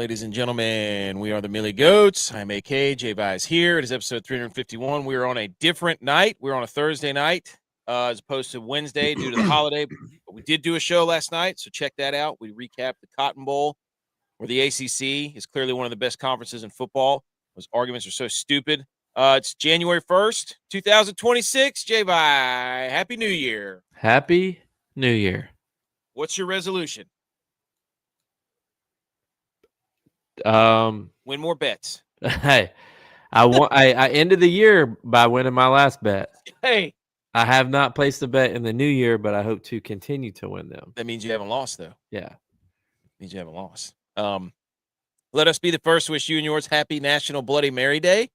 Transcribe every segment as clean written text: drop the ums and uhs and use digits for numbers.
ladies and gentlemen. We are the Millie Goats. I'm AK. J-Vi is here. It is episode 351. We are on a different night. We're on a Thursday night as opposed to Wednesday due to the holiday. But we did do a show last night, so check that out. We recapped the Cotton Bowl, where the ACC is clearly one of the best conferences in football. Those arguments are so stupid. It's January 1st, 2026. J-Vi, Happy New Year. Happy New Year. What's your resolution? Win more bets. Hey, I ended the year by winning my last bet. Hey, I have not placed a bet in the new year, but I hope to continue to win them. that means you haven't lost, though. Yeah. Means you haven't lost. Let us be the first to wish you and yours happy National Bloody Mary Day.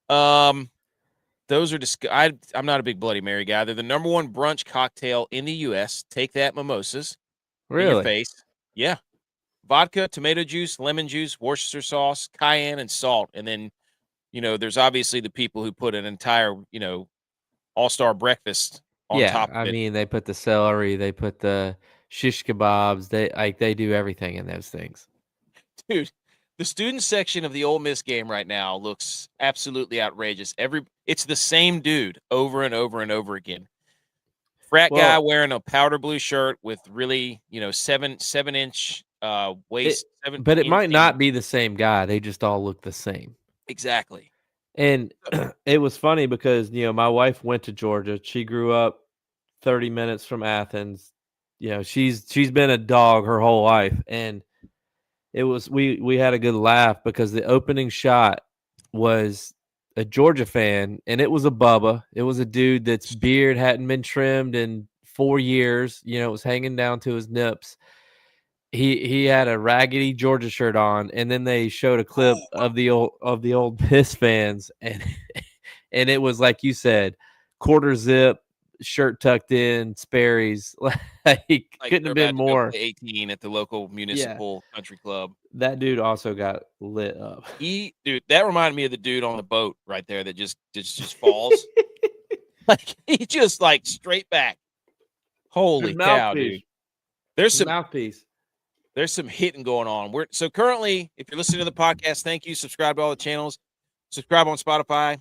Those are I'm not a big Bloody Mary guy. They're the number one brunch cocktail in the U.S. Take that, mimosas. Really? In your face. Yeah. Vodka, tomato juice, lemon juice, Worcestershire sauce, cayenne, and salt. And then, there's obviously the people who put an entire, all-star breakfast on top of it. I mean, they put the celery, they put the shish kebabs, they do everything in those things. Dude, the student section of the Ole Miss game right now looks absolutely outrageous. It's the same dude over and over and over again. Frat guy wearing a powder blue shirt with really, 7-inch waist. But it might not be the same guy. They just all look the same. Exactly. And it was funny because, my wife went to Georgia. She grew up 30 minutes from Athens. She's been a dog her whole life. And it was we had a good laugh because the opening shot was a Georgia fan, and it was a Bubba. It was a dude that's beard hadn't been trimmed in 4 years. It was hanging down to his nips. He had a raggedy Georgia shirt on, and then they showed a clip of the old Miss fans, and it was like you said, quarter zip, shirt tucked in, Sperry's. Like couldn't have been more. 18 at the local municipal country club. That dude also got lit up. Dude, that reminded me of the dude on the boat right there that just falls. Like he just straight back. Holy cow, dude! There's some mouthpiece. There's some hitting going on. So currently, if you're listening to the podcast, thank you. Subscribe to all the channels. Subscribe on Spotify,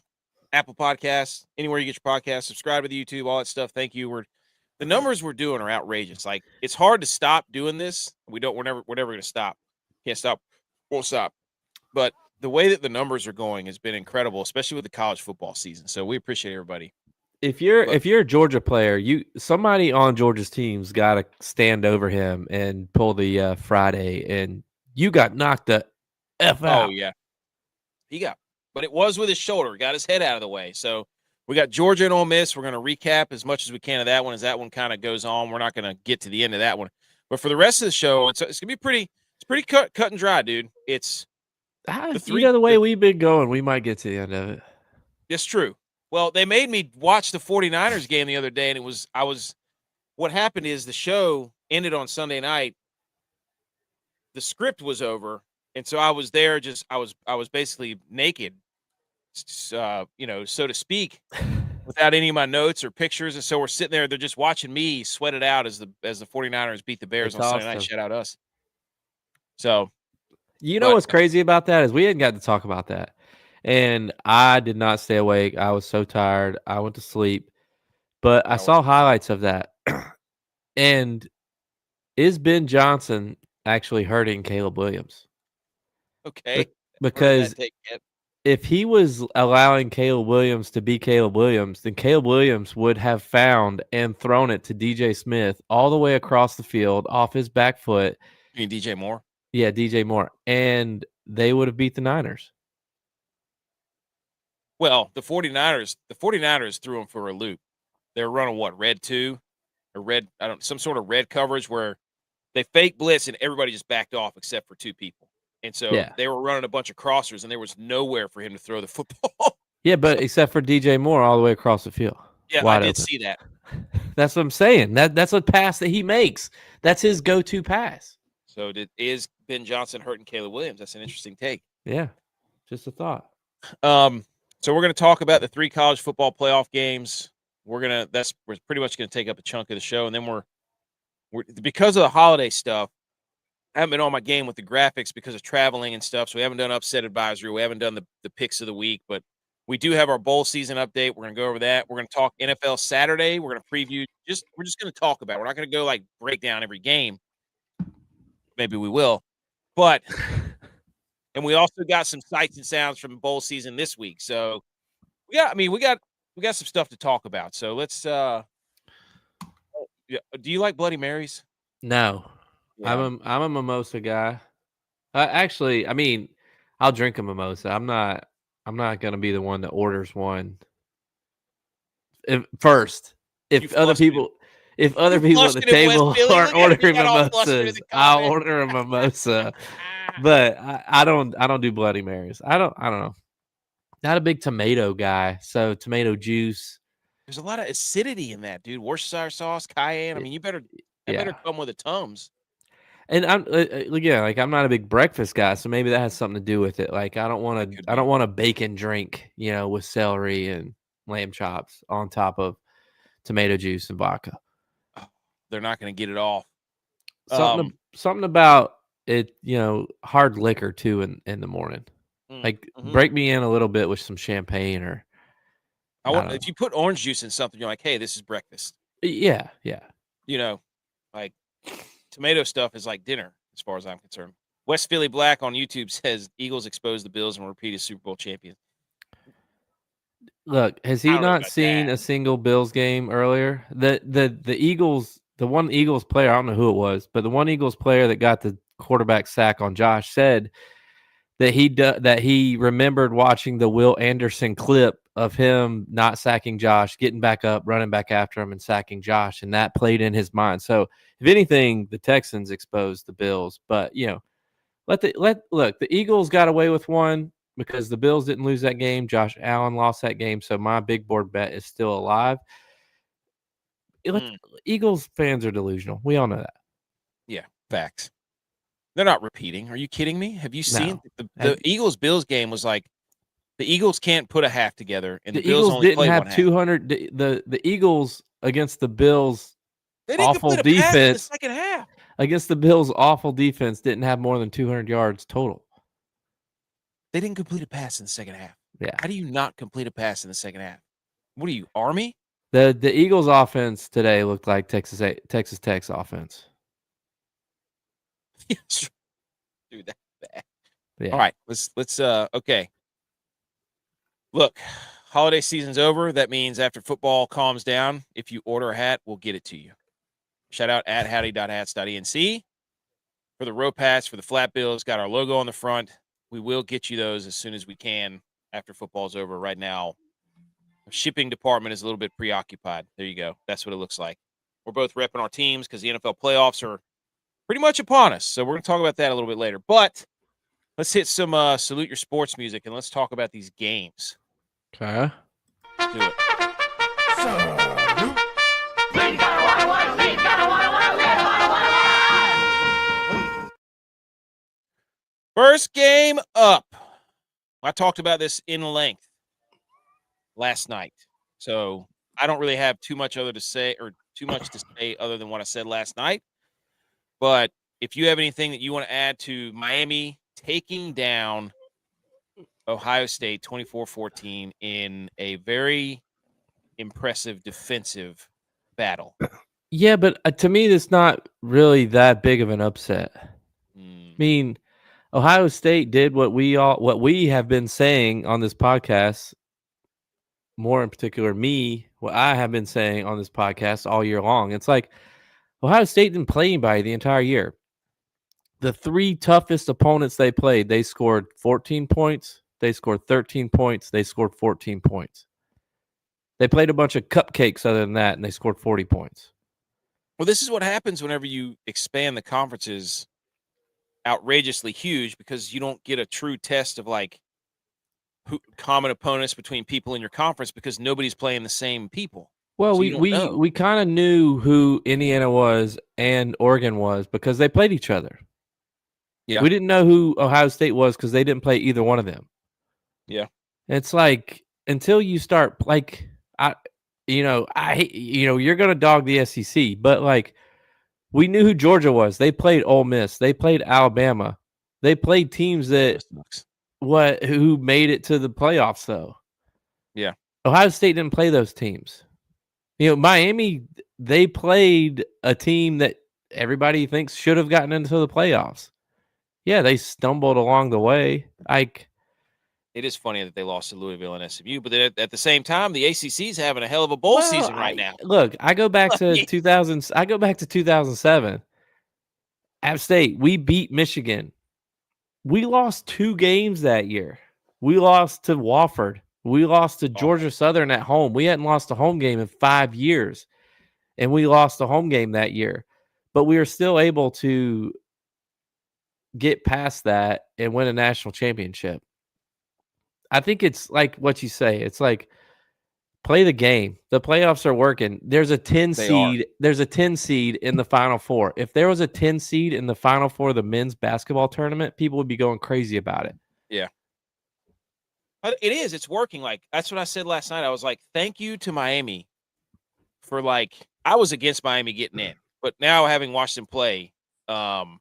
Apple Podcasts, anywhere you get your podcasts. Subscribe to the YouTube, all that stuff. Thank you. The numbers we're doing are outrageous. Like, it's hard to stop doing this. We're never going to stop. Can't stop. Won't stop. But the way that the numbers are going has been incredible, especially with the college football season. So we appreciate everybody. If you're a Georgia player, somebody on Georgia's team's got to stand over him and pull the Friday, and you got knocked the F out. Oh yeah, but it was with his shoulder, got his head out of the way. So we got Georgia and Ole Miss. We're going to recap as much as we can of that one as that one kind of goes on. We're not going to get to the end of that one, but for the rest of the show, it's going to be pretty cut and dry, dude. It's the way we've been going, we might get to the end of it. It's true. Well, they made me watch the 49ers game the other day, and what happened is the show ended on Sunday night. The script was over, and so I was there I was basically naked, so to speak, without any of my notes or pictures. And so we're sitting there, they're just watching me sweat it out as the 49ers beat the Bears on Sunday night. Shout out us. So, what's crazy about that is we hadn't got to talk about that. And I did not stay awake. I was so tired. I went to sleep. But I saw highlights of that. And is Ben Johnson actually hurting Caleb Williams? Okay. Because if he was allowing Caleb Williams to be Caleb Williams, then Caleb Williams would have found and thrown it to DJ Smith all the way across the field off his back foot. You mean DJ Moore? Yeah, DJ Moore. And they would have beat the Niners. Well, the 49ers threw him for a loop. They were running red 2 or some sort of red coverage where they fake blitz and everybody just backed off except for two people. And so they were running a bunch of crossers and there was nowhere for him to throw the football. Yeah, but except for DJ Moore all the way across the field. Yeah, I did see that. That's what I'm saying. That's a pass that he makes. That's his go-to pass. So is Ben Johnson hurting Caleb Williams? That's an interesting take. Yeah, just a thought. So we're going to talk about the 3 college football playoff games. We're pretty much going to take up a chunk of the show, and then we're because of the holiday stuff. haven't been on my game with the graphics because of traveling and stuff. So we haven't done upset advisory. We haven't done the picks of the week, but we do have our bowl season update. We're going to go over that. We're going to talk NFL Saturday. We're going to preview. We're just going to talk about it. We're not going to go like break down every game. Maybe we will, but and we also got some sights and sounds from bowl season this week. So we got some stuff to talk about. So let's. Do you like Bloody Marys? No, yeah. I'm a mimosa guy. Actually, I mean, I'll drink a mimosa. I'm not gonna be the one that orders one. If other people at the table are ordering mimosas, I'll order a mimosa. But I don't do Bloody Marys. I don't know. Not a big tomato guy, so tomato juice. There's a lot of acidity in that, dude. Worcestershire sauce, cayenne. I mean, you better come with a Tums. And I'm I'm not a big breakfast guy, so maybe that has something to do with it. Like I don't want a bacon drink, with celery and lamb chops on top of tomato juice and vodka. They're not going to get it off. Something about it, hard liquor too in the morning. Break me in a little bit with some champagne or. If you put orange juice in something, you're like, hey, this is breakfast. Yeah. Like tomato stuff is like dinner as far as I'm concerned. West Philly Black on YouTube says Eagles expose the Bills and repeat as Super Bowl champion. Look, has he not seen a single Bills game earlier? The Eagles, the one Eagles player, I don't know who it was, but the one Eagles player that got the quarterback sack on Josh said that he remembered watching the Will Anderson clip of him not sacking Josh, getting back up, running back after him, and sacking Josh, and that played in his mind. So, if anything, the Texans exposed the Bills. But look, the Eagles got away with one because the Bills didn't lose that game. Josh Allen lost that game, so my big board bet is still alive. Eagles fans are delusional. We all know that. Yeah, facts. They're not repeating. Are you kidding me? Have you seen the Eagles-Bills game was like the Eagles can't put a half together, and the Bills Eagles only didn't play have one 200. The Eagles against the Bills' awful defense in the second half. Against the Bills' awful defense, didn't have more than 200 yards total. They didn't complete a pass in the second half. Yeah. How do you not complete a pass in the second half? What are you, Army? The Eagles' offense today looked like Texas Tech's offense. Dude, that's bad. Yeah. All right, let's okay. Look, holiday season's over. That means after football calms down, if you order a hat, we'll get it to you. Shout out at howdy.hats.enc for the row pass for the flat bills. Got our logo on the front. We will get you those as soon as we can after football's over. Right now, the shipping department is a little bit preoccupied. There you go. That's what it looks like. We're both repping our teams because the NFL playoffs are pretty much upon us. So we're going to talk about that a little bit later. But let's hit some Salute Your Sports music, and let's talk about these games. Okay. Let's do it. First game up. I talked about this in length last night. So I don't really have too much to say other than what I said last night. But if you have anything that you want to add to Miami taking down Ohio State 24-14 in a very impressive defensive battle. Yeah, but to me, that's not really that big of an upset. I mean, Ohio State did what we have been saying on this podcast, more in particular what I have been saying on this podcast all year long. It's like Ohio State didn't play anybody the entire year. The three toughest opponents they played, they scored 14 points, they scored 13 points, they scored 14 points. They played a bunch of cupcakes other than that, and they scored 40 points. Well, this is what happens whenever you expand the conferences outrageously huge, because you don't get a true test of like common opponents between people in your conference because nobody's playing the same people. Well, so we kind of knew who Indiana was and Oregon was because they played each other. Yeah. We didn't know who Ohio State was because they didn't play either one of them. Yeah. It's like until you start you're going to dog the SEC, but like We knew who Georgia was. They played Ole Miss. They played Alabama. They played teams that who made it to the playoffs though. Yeah. Ohio State didn't play those teams. Miami, they played a team that everybody thinks should have gotten into the playoffs. Yeah, they stumbled along the way. It is funny that they lost to Louisville and SMU, but then at the same time, the ACC is having a hell of a bowl season right now. Look, I go back to 2000. I go back to 2007. App State, we beat Michigan. We lost 2 games that year. We lost to Wofford. We lost to Georgia Southern at home. We hadn't lost a home game in 5 years, and we lost a home game that year. But we were still able to get past that and win a national championship. I think it's like what you say. It's like play the game. The playoffs are working. There's a 10 seed. There's a 10 seed in the Final Four. If there was a 10 seed in the Final Four of the men's basketball tournament, people would be going crazy about it. Yeah. But it is. It's working. Like, that's what I said last night. I was like, thank you to Miami for, like, I was against Miami getting in. But now having watched them play, I'm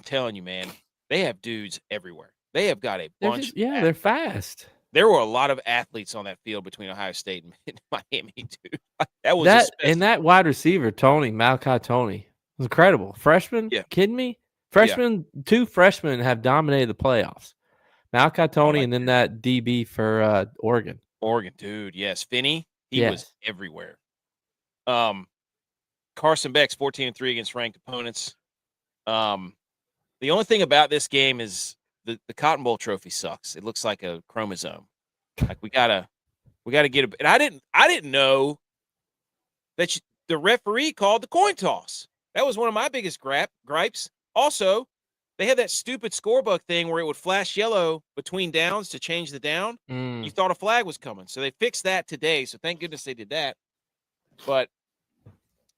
telling you, man, they have dudes everywhere. They have got a bunch. They're fast. There were a lot of athletes on that field between Ohio State and Miami, dude. That was and that wide receiver, Malachi Tony, was incredible. Freshman, kidding me? Freshman, 2 freshmen have dominated the playoffs. Malachi Tony and then that DB for Oregon. Oregon, dude, yes. Finney, he was everywhere. Carson Beck's 14-3 against ranked opponents. The only thing about this game is the Cotton Bowl trophy sucks. It looks like a chromosome. Like we gotta get it. And I didn't know that the referee called the coin toss. That was one of my biggest gripes. Also, they had that stupid scorebook thing where it would flash yellow between downs to change the down. You thought a flag was coming, so they fixed that today. So thank goodness they did that. But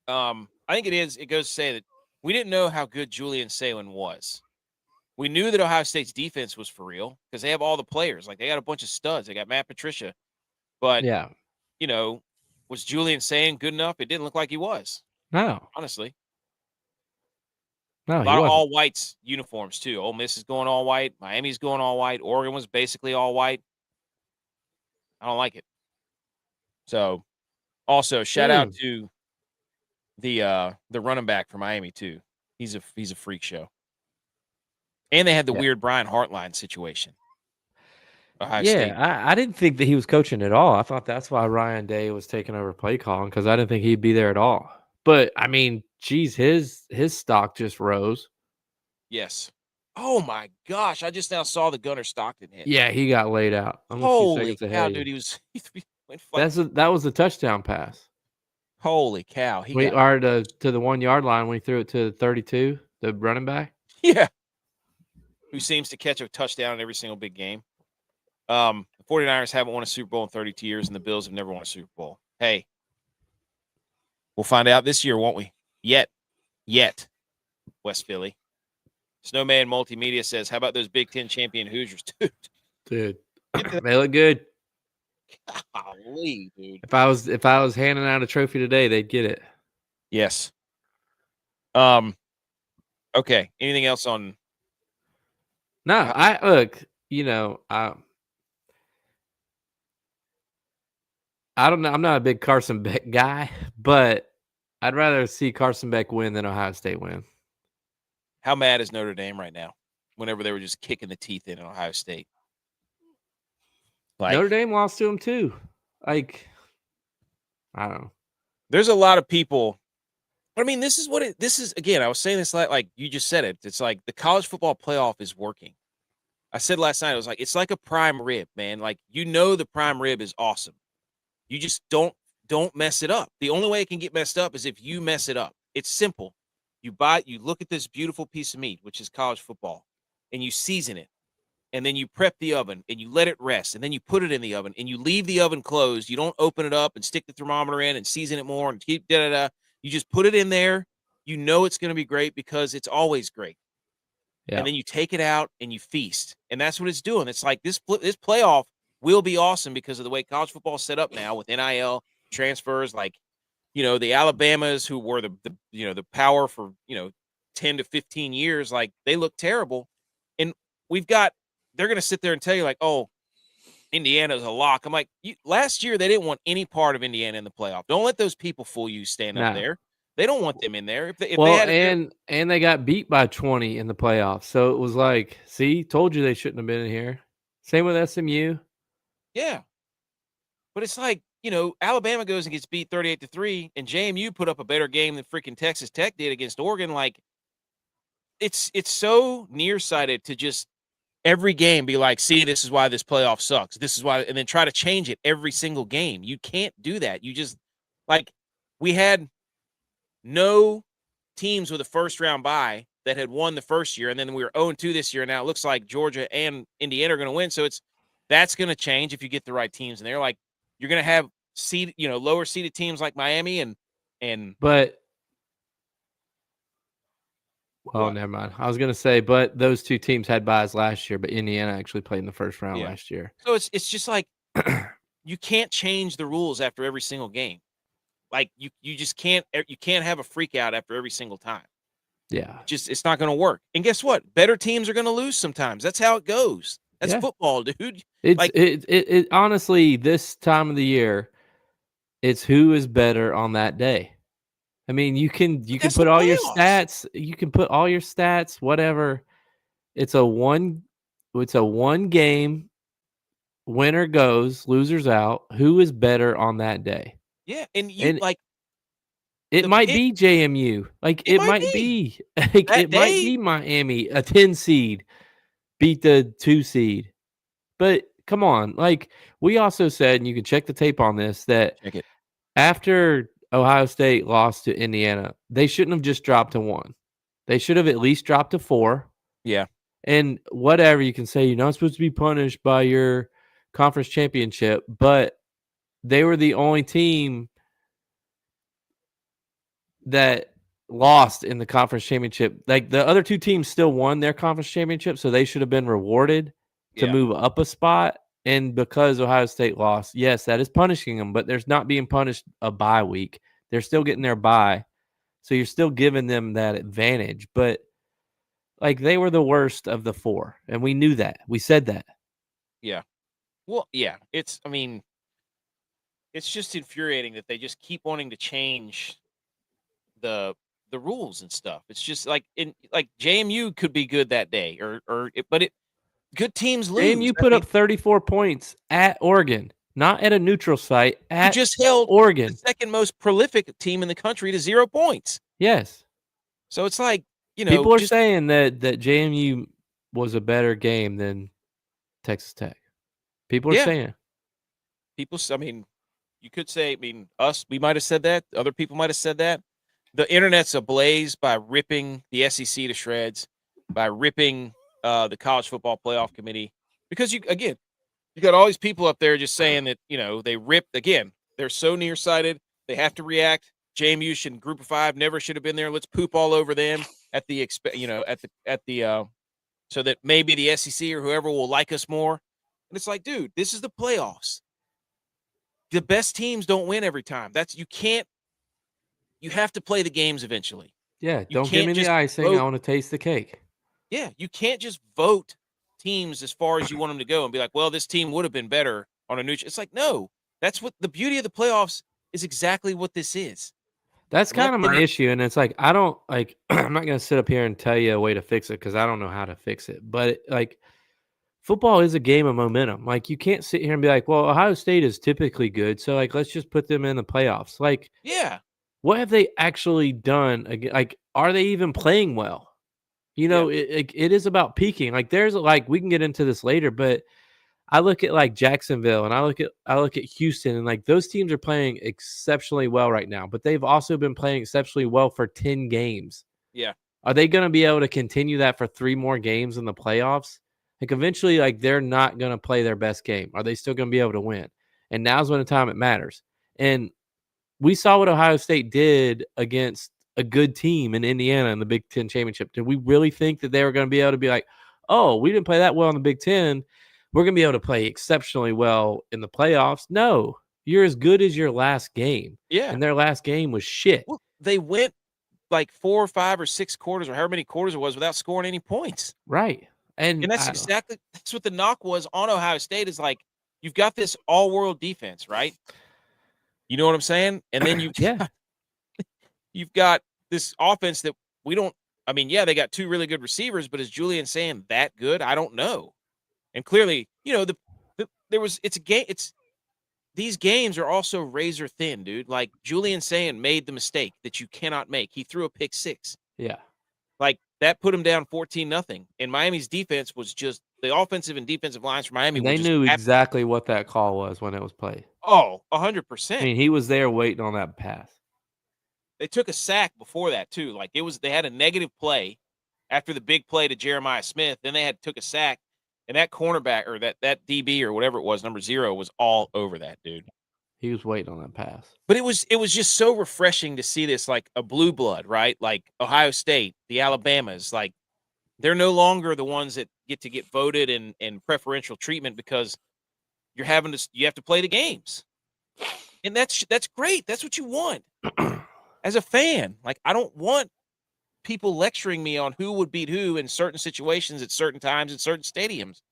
I think it goes to say that we didn't know how good Julian Salan was. We knew that Ohio State's defense was for real because they have all the players. Like, they got a bunch of studs. They got Matt Patricia. But, was Julian Salan good enough? It didn't look like he was. No. Honestly. No, a lot of all whites uniforms, too. Ole Miss is going all white. Miami's going all white. Oregon was basically all white. I don't like it. So, also, shout out to the running back for Miami, too. He's a freak show. And they had the weird Brian Hartline situation. Ohio State. I didn't think that he was coaching at all. I thought that's why Ryan Day was taking over play calling, because I didn't think he'd be there at all. But, I mean, geez, his stock just rose. Yes. Oh, my gosh. I just now saw the Gunnar Stockton hit. Yeah, he got laid out. Holy cow, dude. He went that was a touchdown pass. Holy cow. To the 1 yard line when he threw it to 32, the running back. Yeah. Who seems to catch a touchdown in every single big game. The 49ers haven't won a Super Bowl in 32 years, and the Bills have never won a Super Bowl. Hey, we'll find out this year, won't we? Yet, West Philly. Snowman Multimedia says, how about those Big Ten champion Hoosiers, dude? They look good. Golly, dude. If I was handing out a trophy today, they'd get it. Yes. Okay. Anything else on? No, I don't know. I'm not a big Carson Beck guy, but I'd rather see Carson Beck win than Ohio State win. How mad is Notre Dame right now? Whenever they were just kicking the teeth in Ohio State. Like, Notre Dame lost to them too. Like, I don't know. There's a lot of people. I mean, this is again, I was saying this like you just said it. It's like the college football playoff is working. I said last night, I was like, it's like a prime rib, man. Like, the prime rib is awesome. You just don't mess it up. The only way it can get messed up is if you mess it up. It's simple. You look at this beautiful piece of meat, which is college football, and you season it. And then you prep the oven and you let it rest. And then you put it in the oven and you leave the oven closed. You don't open it up and stick the thermometer in and season it more and keep da-da-da. You just put it in there. You know it's going to be great because it's always great. Yeah. And then you take it out and you feast. And that's what it's doing. It's like this playoff will be awesome because of the way college football is set up now with NIL, transfers. Like, the Alabamas who were the power for 10 to 15 years, like they look terrible, and they're going to sit there and tell you like, oh, Indiana's a lock. I'm like, last year they didn't want any part of Indiana in the playoff. Don't let those people fool you. Stand up No. there. They don't want them in there. If they Well, had and they got beat by 20 in the playoffs, so it was like, see, told you they shouldn't have been in here. Same with SMU. yeah, but it's like Alabama goes and gets beat 38-3, and JMU put up a better game than freaking Texas Tech did against Oregon. Like, it's so nearsighted to just every game be like, see, this is why this playoff sucks. This is why, and then try to change it every single game. You can't do that. You just like we had no teams with a first round bye that had won the first year, and then we were 0-2 this year. And now it looks like Georgia and Indiana are going to win. So that's going to change if you get the right teams in there. Like you're going to have lower seeded teams like Miami but. Oh, what? never mind. I was going to say, but those two teams had buys last year, but Indiana actually played in the first round last year. So it's just like you can't change the rules after every single game. Like you just can't have a freak out after every single time. Yeah. It's not going to work. And guess what? Better teams are going to lose sometimes. That's how it goes. That's football, dude. It honestly, this time of the year, it's who is better on that day. I mean, you can put all your stats, whatever. It's a one game, winner goes, losers out. Who is better on that day? Yeah, and it might be JMU. Like it might be. Like it might be Miami, a 10 seed beat the 2 seed. But come on, like we also said, and you can check the tape on this, that after Ohio State lost to Indiana, they shouldn't have just dropped to 1. They should have at least dropped to 4. Yeah. And whatever, you can say you're not supposed to be punished by your conference championship, but they were the only team that lost in the conference championship. Like the other 2 teams still won their conference championship, so they should have been rewarded to move up a spot. And because Ohio State lost, yes, that is punishing them, but there's not being punished a bye week. They're still getting their bye. So you're still giving them that advantage. But like they were the worst of the 4, and we knew that. We said that. Yeah. Well, yeah. It's just infuriating that they just keep wanting to change the rules and stuff. It's just like JMU could be good that day, but good teams lose. JMU put up 34 points at Oregon, not at a neutral site. At just held Oregon, the second most prolific team in the country, to 0 points. Yes. So it's like people are saying that JMU was a better game than Texas Tech. People are saying. I mean, you could say. I mean, we might have said that. Other people might have said that. The internet's ablaze by ripping the SEC to shreds, by ripping the College Football Playoff Committee, because you got all these people up there just saying that they ripped again. They're so nearsighted. They have to react. JMU should Group of 5 never should have been there. Let's poop all over them at the so that maybe the SEC or whoever will like us more. And it's like, dude, this is the playoffs. The best teams don't win every time. You have to play the games eventually. Yeah, don't give me the icing. I want to taste the cake. Yeah, you can't just vote teams as far as you want them to go and be like, well, this team would have been better on a neutral. It's like, no, that's what the beauty of the playoffs is, exactly what this is. That's kind of my issue. And it's like, I don't like, I'm not going to sit up here and tell you a way to fix it because I don't know how to fix it. But like, football is a game of momentum. Like, you can't sit here and be like, well, Ohio State is typically good, so like, let's just put them in the playoffs. Like, yeah. What have they actually done? Like, are they even playing well? It is about peaking. Like, there's like, we can get into this later, but I look at like Jacksonville and I look at Houston, and like those teams are playing exceptionally well right now, but they've also been playing exceptionally well for 10 games. Yeah. Are they going to be able to continue that for 3 more games in the playoffs? Like, eventually, like, they're not going to play their best game. Are they still going to be able to win? And now's when the time it matters. And we saw what Ohio State did against a good team in Indiana in the Big Ten championship. Did we really think that they were going to be able to be like, oh, we didn't play that well in the Big Ten, we're going to be able to play exceptionally well in the playoffs? No. You're as good as your last game. Yeah. And their last game was shit. Well, they went like 4 or 5 or 6 quarters or however many quarters it was without scoring any points. Right. And And that's what the knock was on Ohio State is like, you've got this all-world defense, right? You know what I'm saying? And then you've got this offense that we don't – I mean, yeah, they got 2 really good receivers, but is Julian saying that good? I don't know. And clearly, you know, it's a game – these games are also razor thin, dude. Like Julian Sand made the mistake that you cannot make. He threw a pick 6. Yeah. Like that put him down 14-0. And Miami's defense was just the offensive and defensive lines for Miami. And they knew exactly what that call was when it was played. Oh, 100%. I mean, he was there waiting on that pass. They took a sack before that too. Like they had a negative play after the big play to Jeremiah Smith. Then they took a sack. And that cornerback or that DB or whatever it was, number 0, was all over that, dude. He was waiting on that pass. But it was just so refreshing to see this, like a blue blood, right? Like Ohio State, the Alabamas, like they're no longer the ones that get voted and preferential treatment because you have to play the games. And that's great. That's what you want. As a fan, like I don't want people lecturing me on who would beat who in certain situations at certain times in certain stadiums.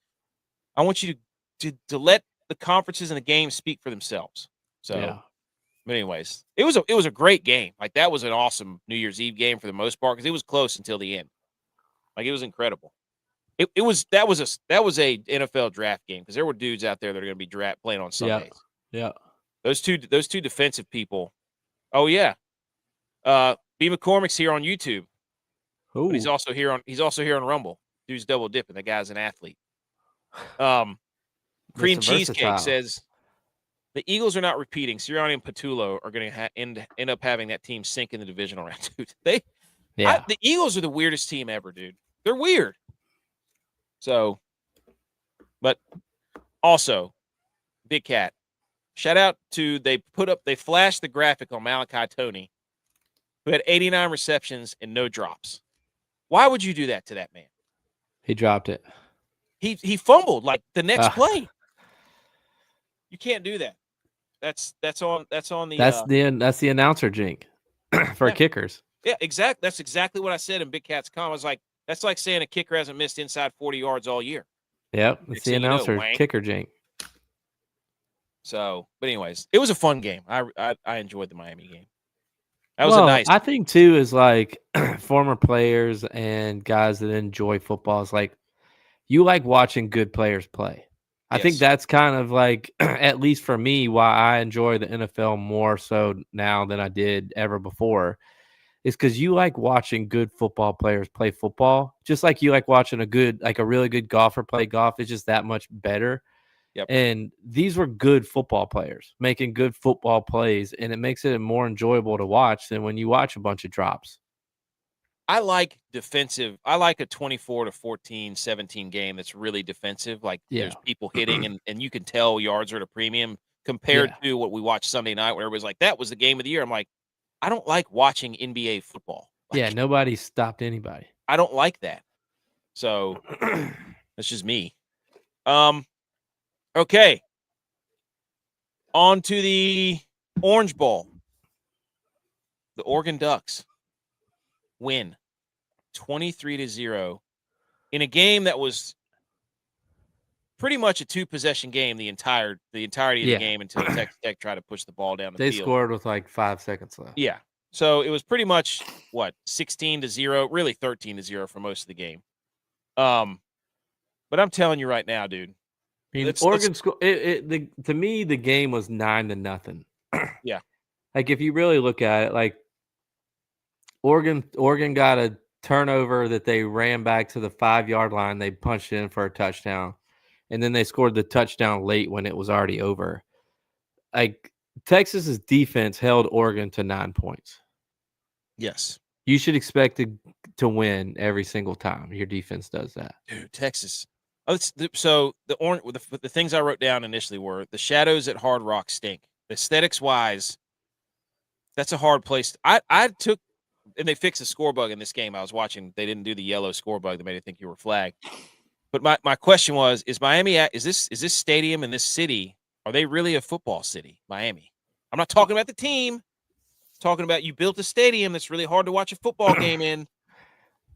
I want you to let the conferences and the games speak for themselves. So, yeah. But anyways, it was a great game. Like that was an awesome New Year's Eve game for the most part because it was close until the end. Like it was incredible. That was a NFL draft game because there were dudes out there that are going to be playing on Sundays. Yeah. Those two defensive people. Oh yeah. B. McCormick's here on YouTube. But he's also here on Rumble. Dude's double dipping. The guy's an athlete. Cream Cheesecake says the Eagles are not repeating. Sirianni and Patullo are going to end up having that team sink in the divisional round. Dude, the Eagles are the weirdest team ever, dude. They're weird. So, but also, Big Cat. Shout out to they flashed the graphic on Malachi Toney, who had 89 receptions and no drops. Why would you do that to that man? He dropped it. He fumbled like the next play. You can't do that. That's on the that's the announcer jink for kickers. Yeah, exactly. That's exactly what I said in Big Cat's comment. I was like, that's like saying a kicker hasn't missed inside 40 yards all year. Yep, it's the announcer kicker jink. So, but anyways, it was a fun game. I enjoyed the Miami game. That was a nice. I think too is like former players and guys that enjoy football is like you like watching good players play. I think that's kind of like, at least for me, why I enjoy the NFL more so now than I did ever before, is because you like watching good football players play football, just like you like watching a really good golfer play golf. It's just that much better. Yep. And these were good football players making good football plays, and it makes it more enjoyable to watch than when you watch a bunch of drops. I like defensive. I like a 24-14, 17 game that's really defensive. Like there's people hitting and you can tell yards are at a premium compared to what we watched Sunday night where everybody's like, that was the game of the year. I'm like, I don't like watching NBA football. Like, nobody stopped anybody. I don't like that. So that's just me. Okay. On to the Orange Bowl. The Oregon Ducks win 23-0 in a game that was pretty much a 2-possession game the entirety of the game until Texas Tech tried to push the ball down the field. They scored with like 5 seconds left. Yeah. So it was pretty much 16-0, really 13-0 for most of the game. But I'm telling you right now, dude. I mean, Oregon scored. To me, the game was 9-0. Yeah. Like if you really look at it, like Oregon got a turnover that they ran back to the 5-yard line. They punched in for a touchdown, and then they scored the touchdown late when it was already over. Like Texas's defense held Oregon to 9 points. Yes, you should expect to win every single time your defense does that. Dude, Texas. So the things I wrote down initially were the shadows at Hard Rock stink. Aesthetics wise, that's a hard place. I took. And they fixed the score bug in this game. I was watching. They didn't do the yellow score bug that made it think you were flagged. But my question was: is Miami is this stadium in this city Are they really a football city, Miami? I'm not talking about the team. I'm talking about you built a stadium that's really hard to watch a football game in.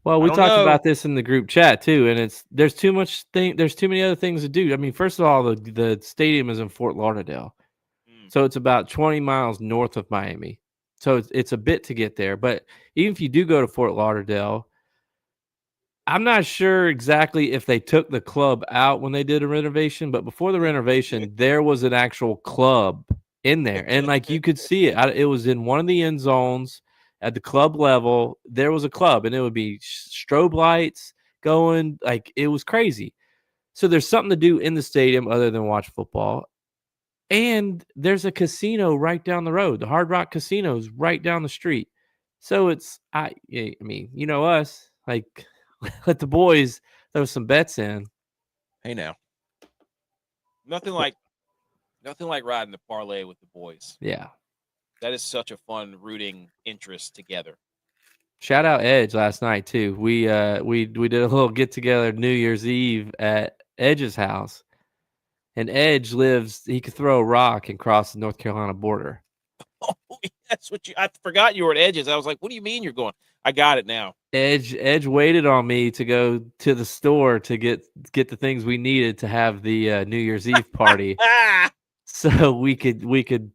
Well, I we don't talked know. about this in the group chat too, and there's too many other things to do. I mean, first of all, the stadium is in Fort Lauderdale, so it's about 20 miles north of Miami. So it's a bit to get there. But even if you do go to Fort Lauderdale, I'm not sure exactly if they took the club out when they did a renovation, but before the renovation, there was an actual club in there, and like you could see it. It was in one of the end zones at the club level. There was a club, and it would be strobe lights going. Like it was crazy. So there's something to do in the stadium other than watch football. And there's a casino right down the road. The Hard Rock Casino is right down the street. So I mean, you know us, like let the boys throw some bets in. Hey now. Nothing like riding the parlay with the boys. Yeah. That is such a fun rooting interest together. Shout out Edge last night too. We did a little get together New Year's Eve at Edge's house. And Edge he could throw a rock and cross the North Carolina border. Oh, that's what I forgot you were at Edge's. I was like, what do you mean you're going? I got it now. Edge waited on me to go to the store to get the things we needed to have the New Year's Eve party, so we could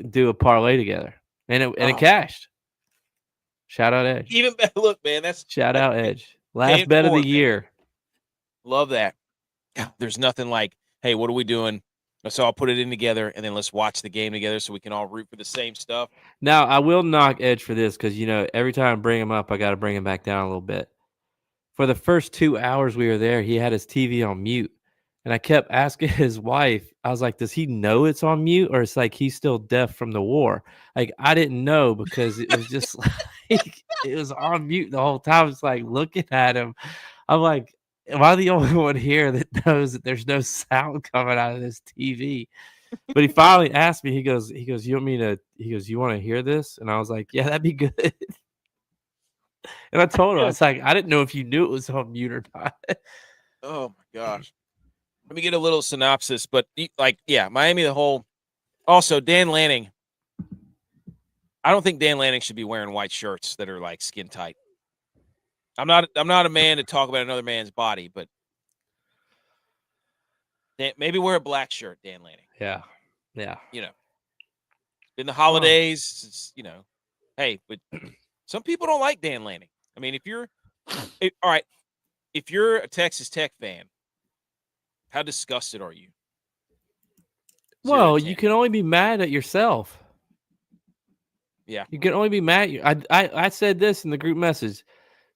do a parlay together, and it cashed. Shout out Edge. Even better. Look, man, shout out Edge. Last bet of the year. Love that. There's nothing like, hey, what are we doing? So I'll put it in together, and then let's watch the game together so we can all root for the same stuff. Now, I will knock Edge for this because, every time I bring him up, I got to bring him back down a little bit. For the first 2 hours we were there, he had his TV on mute. And I kept asking his wife, I was like, does he know it's on mute or it's like he's still deaf from the war? Like, I didn't know because it was just like, it was on mute the whole time. It's like looking at him. I'm like, am I the only one here that knows that there's no sound coming out of this TV? But he finally asked me, he goes, you want to hear this? And I was like, yeah, that'd be good. And I told him, I was like, I didn't know if you knew it was on mute or not. Oh my gosh. Let me get a little synopsis, but Miami, the whole. Also, Dan Lanning. I don't think Dan Lanning should be wearing white shirts that are like skin tight. I'm not a man to talk about another man's body, but maybe wear a black shirt, Dan Lanning. Yeah. In the holidays, hey, but some people don't like Dan Lanning. I mean, if you're a Texas Tech fan, how disgusted are you? Well, you can only be mad at yourself. Yeah. You can only be mad. I said this in the group message.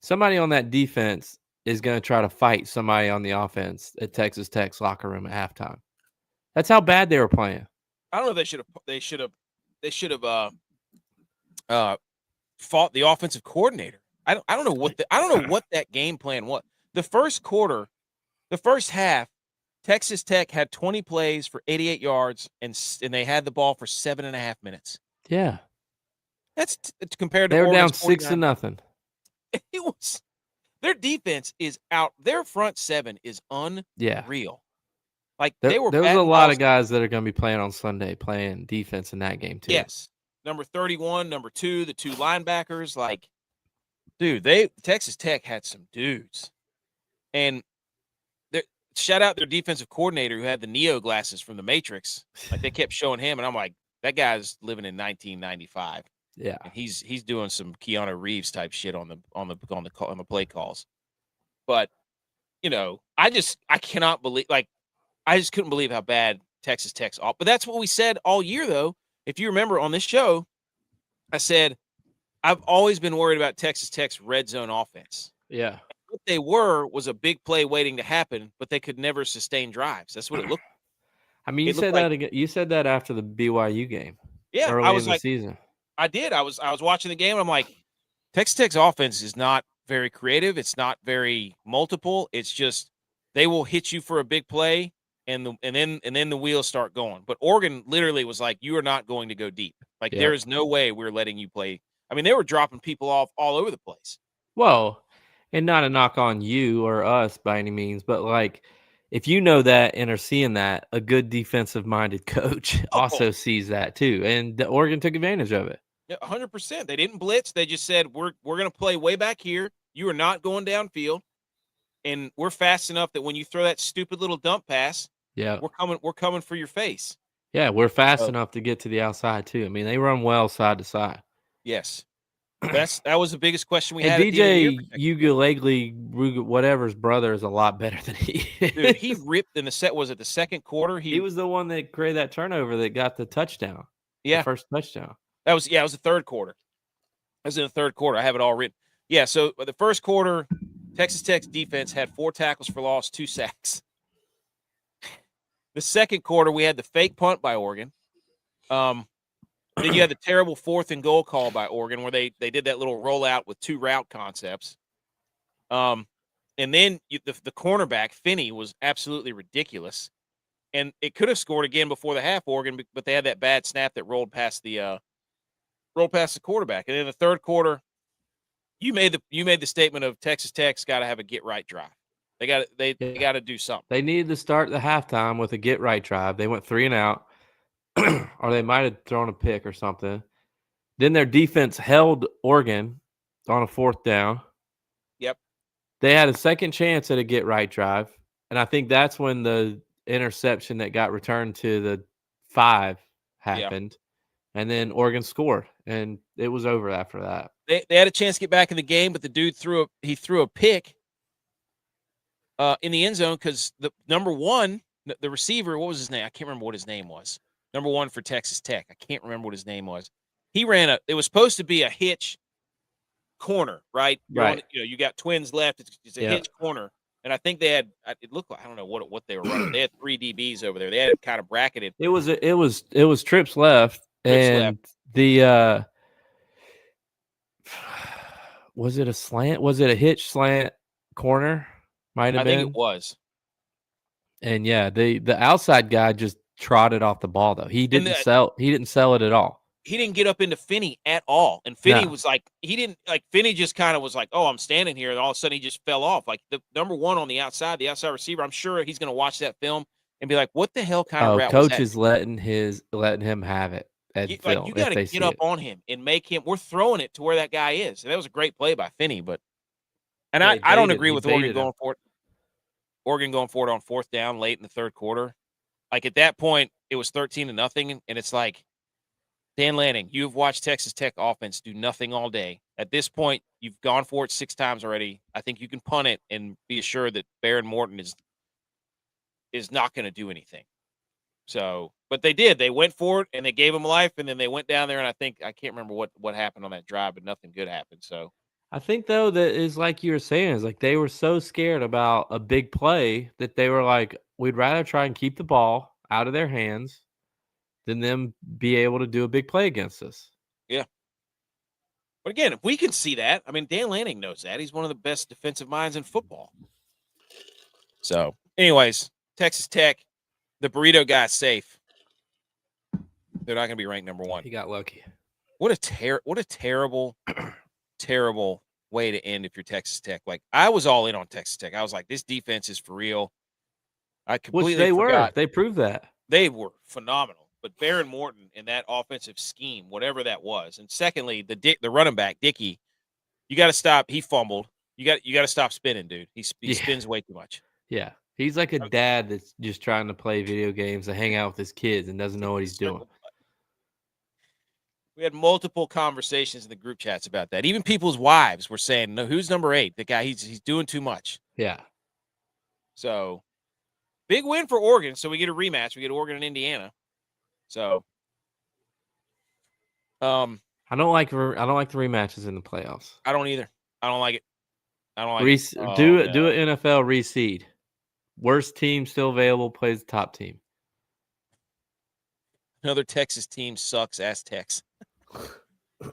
Somebody on that defense is going to try to fight somebody on the offense at Texas Tech's locker room at halftime. That's how bad they were playing. I don't know if they should have fought the offensive coordinator. I don't know what that game plan was. The first quarter, the first half, Texas Tech had 20 plays for 88 yards, and they had the ball for 7.5 minutes. Yeah, that's compared to. They were down 6-0. It was their defense is out. Their front seven is unreal. Yeah. Like there was a lot of guys that are going to be playing on Sunday, playing defense in that game too. Yes, number 31, number 2, the 2 linebackers. Like, dude, Texas Tech had some dudes, and shout out their defensive coordinator who had the Neo glasses from the Matrix. Like they kept showing him, and I'm like, that guy's living in 1995. Yeah, and he's doing some Keanu Reeves type shit on the play calls. But I cannot believe, like, I just couldn't believe how bad Texas Tech's off. But that's what we said all year, though. If you remember on this show, I said I've always been worried about Texas Tech's red zone offense. Yeah. What they was a big play waiting to happen, but they could never sustain drives. That's what it looked like. I mean, you said that again. You said that after the BYU game. Yeah, early I was in the season. I did. I was watching the game, and I'm like, Texas Tech's offense is not very creative. It's not very multiple. It's just they will hit you for a big play, and then the wheels start going. But Oregon literally was like, you are not going to go deep. Like there is no way we're letting you play. I mean, they were dropping people off all over the place. Well, and not a knock on you or us by any means, but like if you know that and are seeing that, a good defensive-minded coach also Oh, sees that too, and the Oregon took advantage of it. yeah, 100%. They didn't blitz. They just said, we're going to play way back here. You are not going downfield. And we're fast enough that when you throw that stupid little dump pass, Yeah. we're coming for your face. Yeah, we're fast So, enough to get to the outside too. I mean, they run well side to side. yes. That was the biggest question we And had at the end of the year for DJ Texas Tech. Ugalele, whatever's brother is a lot better than he Dude, he is. ripped in the set. Was it the second quarter? He was the one that created that turnover that got the touchdown. The Yeah. first touchdown. It was the third quarter. It was in the third quarter. I have it all written. Yeah, so the first quarter, Texas Tech's defense had 4 tackles for loss, 2 sacks. The second quarter, we had the fake punt by Oregon. Then you had the terrible 4th and goal call by Oregon where they did that little rollout with 2 route concepts. And then the cornerback, Finney, was absolutely ridiculous. And it could have scored again before the half, Oregon, but they had that bad snap that rolled past the quarterback. And in the third quarter, you made the statement of Texas Tech's got to have a get right drive. They got to do something. They needed to start the halftime with a get right drive. They went 3 and out, or they might have thrown a pick or something. Then their defense held Oregon on a 4th down. Yep. They had a second chance at a get right drive, and I think that's when the interception that got returned to the 5 happened. Yeah. And then Oregon scored, and it was over after that. They had a chance to get back in the game, but the dude threw a pick in the end zone because the number 1, the receiver, what was his name? I can't remember what his name was. Number 1 for Texas Tech. I can't remember what his name was. He ran it was supposed to be a hitch corner, right? Right. You got twins left. It's a hitch corner. And I think they had, it looked like, I don't know what they were running. They had 3 DBs over there. They had it kind of bracketed. It was trips left. The was it a slant? Was it a hitch slant corner? Might have been. I think it was. And yeah, the outside guy just trotted off the ball though. He didn't sell it at all. He didn't get up into Finney at all. And Finney was like, Finney just kind of was like, oh, I'm standing here. And all of a sudden he just fell off. Like the number 1 on the outside receiver, I'm sure he's going to watch that film and be like, what the hell kind of route was that? Coach is letting him have it. You got to get up on him and make him. We're throwing it to where that guy is. And that was a great play by Finney, I don't agree with Oregon going for it. Oregon going for it on 4th down late in the third quarter. Like at that point, it was 13-0, and it's like, Dan Lanning, you've watched Texas Tech offense do nothing all day. At this point, you've gone for it 6 times already. I think you can punt it and be assured that Baron Morton is not going to do anything. So, but they did. They went for it, and they gave him life, and then they went down there, and I can't remember what happened on that drive, but nothing good happened. So, I think, though, that is like you were saying, is like they were so scared about a big play that they were like, we'd rather try and keep the ball out of their hands than them be able to do a big play against us. Yeah. But again, if we can see that, I mean, Dan Lanning knows that. He's one of the best defensive minds in football. So, anyways, Texas Tech, the burrito guy's safe. They're not going to be ranked number 1. He got lucky. What a terrible, terrible way to end if you're Texas Tech. Like, I was all in on Texas Tech. I was like, this defense is for real. I completely forgot. They proved that. They were phenomenal. But Baron Morton and that offensive scheme, whatever that was. And secondly, the running back, Dickey, you got to stop. He fumbled. You got to stop spinning, dude. He spins way too much. Yeah. He's like a dad that's just trying to play video games and hang out with his kids and doesn't know what he's doing. We had multiple conversations in the group chats about that. Even people's wives were saying, "No, who's number 8? The guy, he's doing too much." Yeah. So, big win for Oregon. So we get a rematch. We get Oregon and Indiana. So, I don't like the rematches in the playoffs. I don't either. I don't like it. Do an NFL reseed. Worst team still available plays the top team. Another Texas team sucks. Aztecs.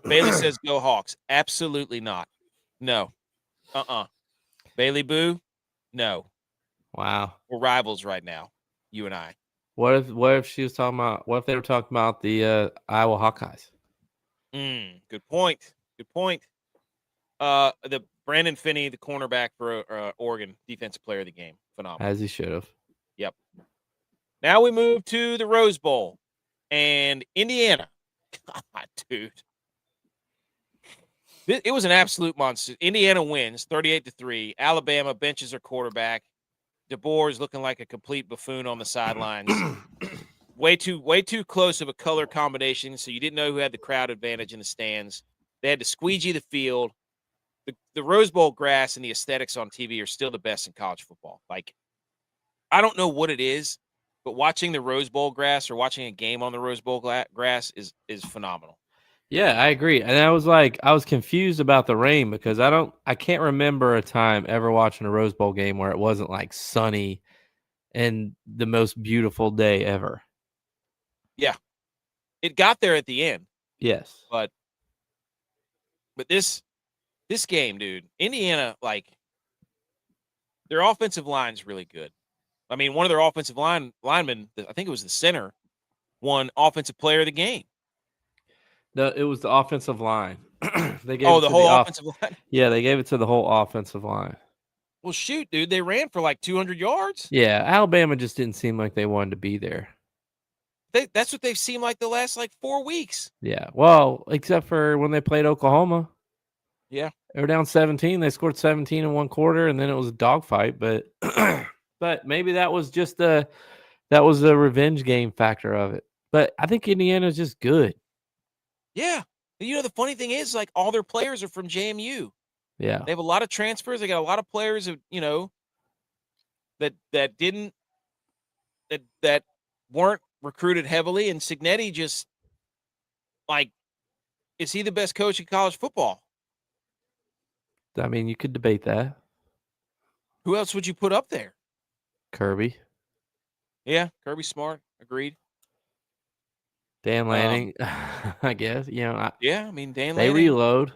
Bailey says go Hawks. Absolutely not. No. Bailey Boo? No. Wow. We're rivals right now, you and I. What if she was talking about? What if they were talking about the Iowa Hawkeyes? Good point. The Brandon Finney, the cornerback for Oregon, defensive player of the game, phenomenal. As he should have. Yep. Now we move to the Rose Bowl and Indiana. God, dude. It was an absolute monster. Indiana wins 38-3. Alabama benches their quarterback. DeBoer is looking like a complete buffoon on the sidelines. way too close of a color combination, so you didn't know who had the crowd advantage in the stands. They had to squeegee the field. The Rose Bowl grass and the aesthetics on TV are still the best in college football. Like, I don't know what it is, but watching the Rose Bowl grass or watching a game on the Rose Bowl grass is phenomenal. Yeah, I agree. And I was confused about the rain because I can't remember a time ever watching a Rose Bowl game where it wasn't like sunny and the most beautiful day ever. Yeah. It got there at the end. Yes. But this game, dude, Indiana, like, their offensive line's really good. I mean, one of their offensive linemen, I think it was the center, won offensive player of the game. No, it was the offensive line. They gave the whole offensive line? Yeah, they gave it to the whole offensive line. Well, shoot, dude, they ran for like 200 yards. Yeah, Alabama just didn't seem like they wanted to be there. That's what they've seemed like the last, 4 weeks. Yeah, well, except for when they played Oklahoma. Yeah. They were down 17. They scored 17 in one quarter, and then it was a dogfight. But but maybe that was just the revenge game factor of it. But I think Indiana's just good. Yeah. You know, the funny thing is, like, all their players are from JMU. Yeah. They have a lot of transfers. They got a lot of players that, that weren't recruited heavily. And Cignetti just, like, is he the best coach in college football? I mean, you could debate that. Who else would you put up there? Kirby. Yeah, Kirby Smart. Agreed. Dan Lanning, I guess. Yeah, I mean, Dan They Lanning. reload.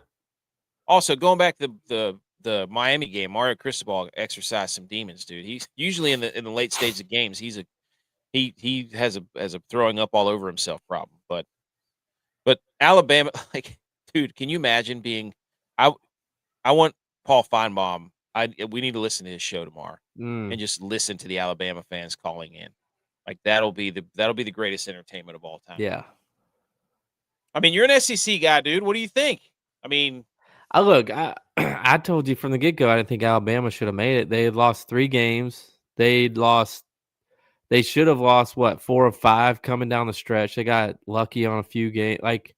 Also, going back to the Miami game, Mario Cristobal exercised some demons, dude. He's usually in the late stage of games. He has a throwing up all over himself problem. But Alabama, like, dude, can you imagine being? I want Paul Feinbaum. We need to listen to his show tomorrow and just listen to the Alabama fans calling in. Like, that'll be the greatest entertainment of all time. Yeah. I mean, you're an SEC guy, dude. What do you think? I mean, I told you from the get-go I didn't think Alabama should have made it. They had lost 3 games. They should have lost, 4 or 5 coming down the stretch. They got lucky on a few games. Like,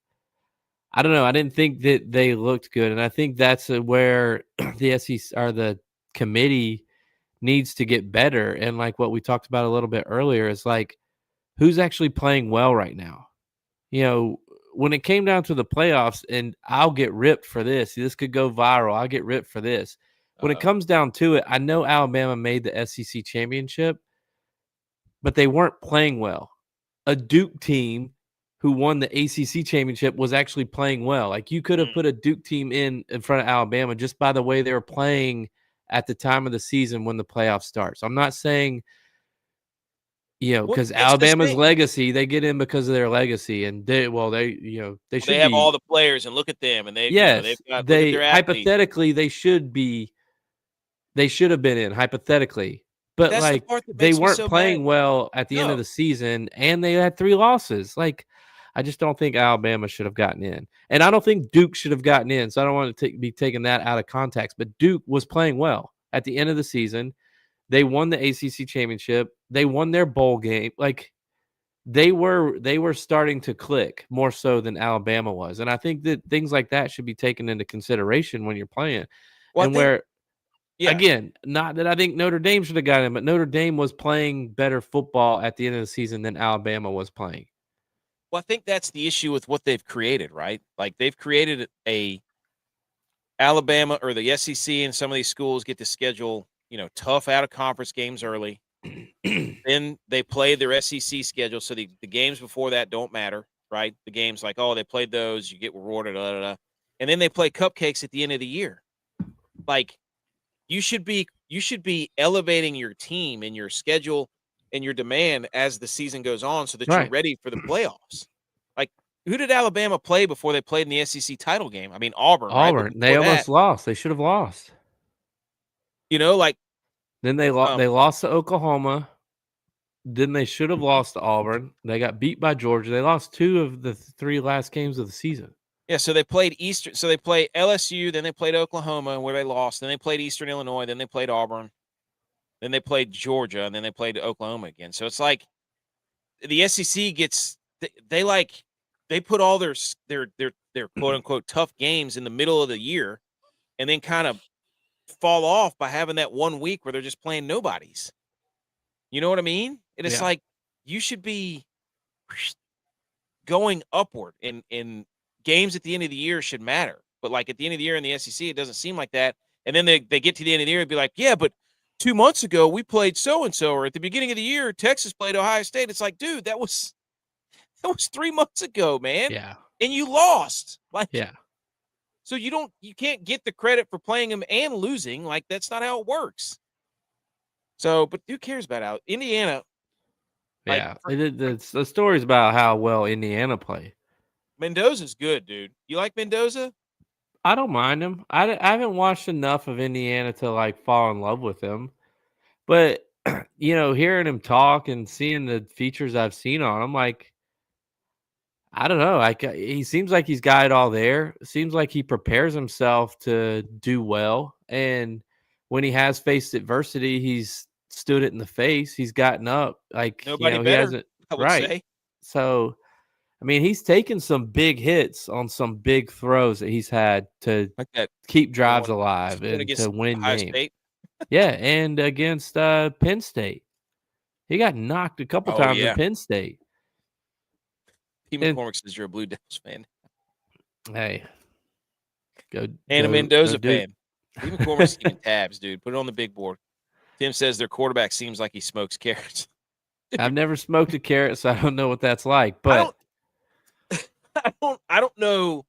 I don't know. I didn't think that they looked good. And I think that's where the SEC or the committee needs to get better. And like what we talked about a little bit earlier is like, who's actually playing well right now? When it came down to the playoffs, and I'll get ripped for this. This could go viral. I'll get ripped for this. When it comes down to it, I know Alabama made the SEC championship, but they weren't playing well. A Duke team who won the ACC championship was actually playing well. Like, you could have put a Duke team in front of Alabama just by the way they were playing at the time of the season when the playoffs starts. I'm not saying, because Alabama's legacy, they get in because of their legacy, and they have all the players, and look at them, and hypothetically they should have been in hypothetically. But like, they weren't playing well at the end of the season, and they had 3 losses. Like, I just don't think Alabama should have gotten in, and I don't think Duke should have gotten in. So I don't want to be taking that out of context. But Duke was playing well at the end of the season. They won the ACC championship. They won their bowl game. Like, they were starting to click more so than Alabama was, and I think that things like that should be taken into consideration when you're playing. Again, not that I think Notre Dame should have gotten in, but Notre Dame was playing better football at the end of the season than Alabama was playing. Well, I think that's the issue with what they've created, right? Like, they've created a Alabama or the SEC, and some of these schools get to schedule, tough out-of-conference games early. Then they play their SEC schedule, so the games before that don't matter, right? The games like, they played those, you get rewarded, and then they play cupcakes at the end of the year. Like, you should be elevating your team and your schedule and your demand as the season goes on, so that you're ready for the playoffs. Like, who did Alabama play before they played in the SEC title game? I mean, Auburn. Right? They almost lost. They should have lost. Like, then they lost to Oklahoma. Then they should have lost to Auburn. They got beat by Georgia. They lost 2 of the 3 last games of the season. Yeah, so they played Eastern. So they played LSU, then they played Oklahoma, where they lost. Then they played Eastern Illinois, then they played Auburn, then they played Georgia, and then they played Oklahoma again. So it's like the SEC gets they put all their quote unquote tough games in the middle of the year, and then kind of fall off by having that 1 week where they're just playing nobodies. You know what I mean? And it's like you should be going upward, and games at the end of the year should matter. But like at the end of the year in the SEC, it doesn't seem like that. And then they get to the end of the year and be like, yeah, but 2 months ago we played so-and-so, or at the beginning of the year, Texas played Ohio State. It's like, dude, that was 3 months ago, man. Yeah. And you lost. Like, Yeah. So you can't get the credit for playing them and losing. Like, that's not how it works. So, but who cares about Indiana? Yeah. The story's about how well Indiana play. Mendoza's good, dude. You like Mendoza? I don't mind him. I haven't watched enough of Indiana to like fall in love with him. But, hearing him talk and seeing the features I've seen on him, like, I don't know. Like, he seems like he's got it all there. Seems like he prepares himself to do well. And when he has faced adversity, he's stood it in the face. He's gotten up. Like, Nobody he better, hasn't. I would Right. say. So, I mean, he's taken some big hits on some big throws that he's had to Like that keep drives alive and against to win Ohio games. State. Yeah, and against Penn State. He got knocked a couple times in Penn State. P. McCormick says you're a Blue Devils fan. Hey. And a Mendoza fan. P. McCormick's keeping tabs, dude. Put it on the big board. Tim says their quarterback seems like he smokes carrots. I've never smoked a carrot, so I don't know what that's like. But I don't know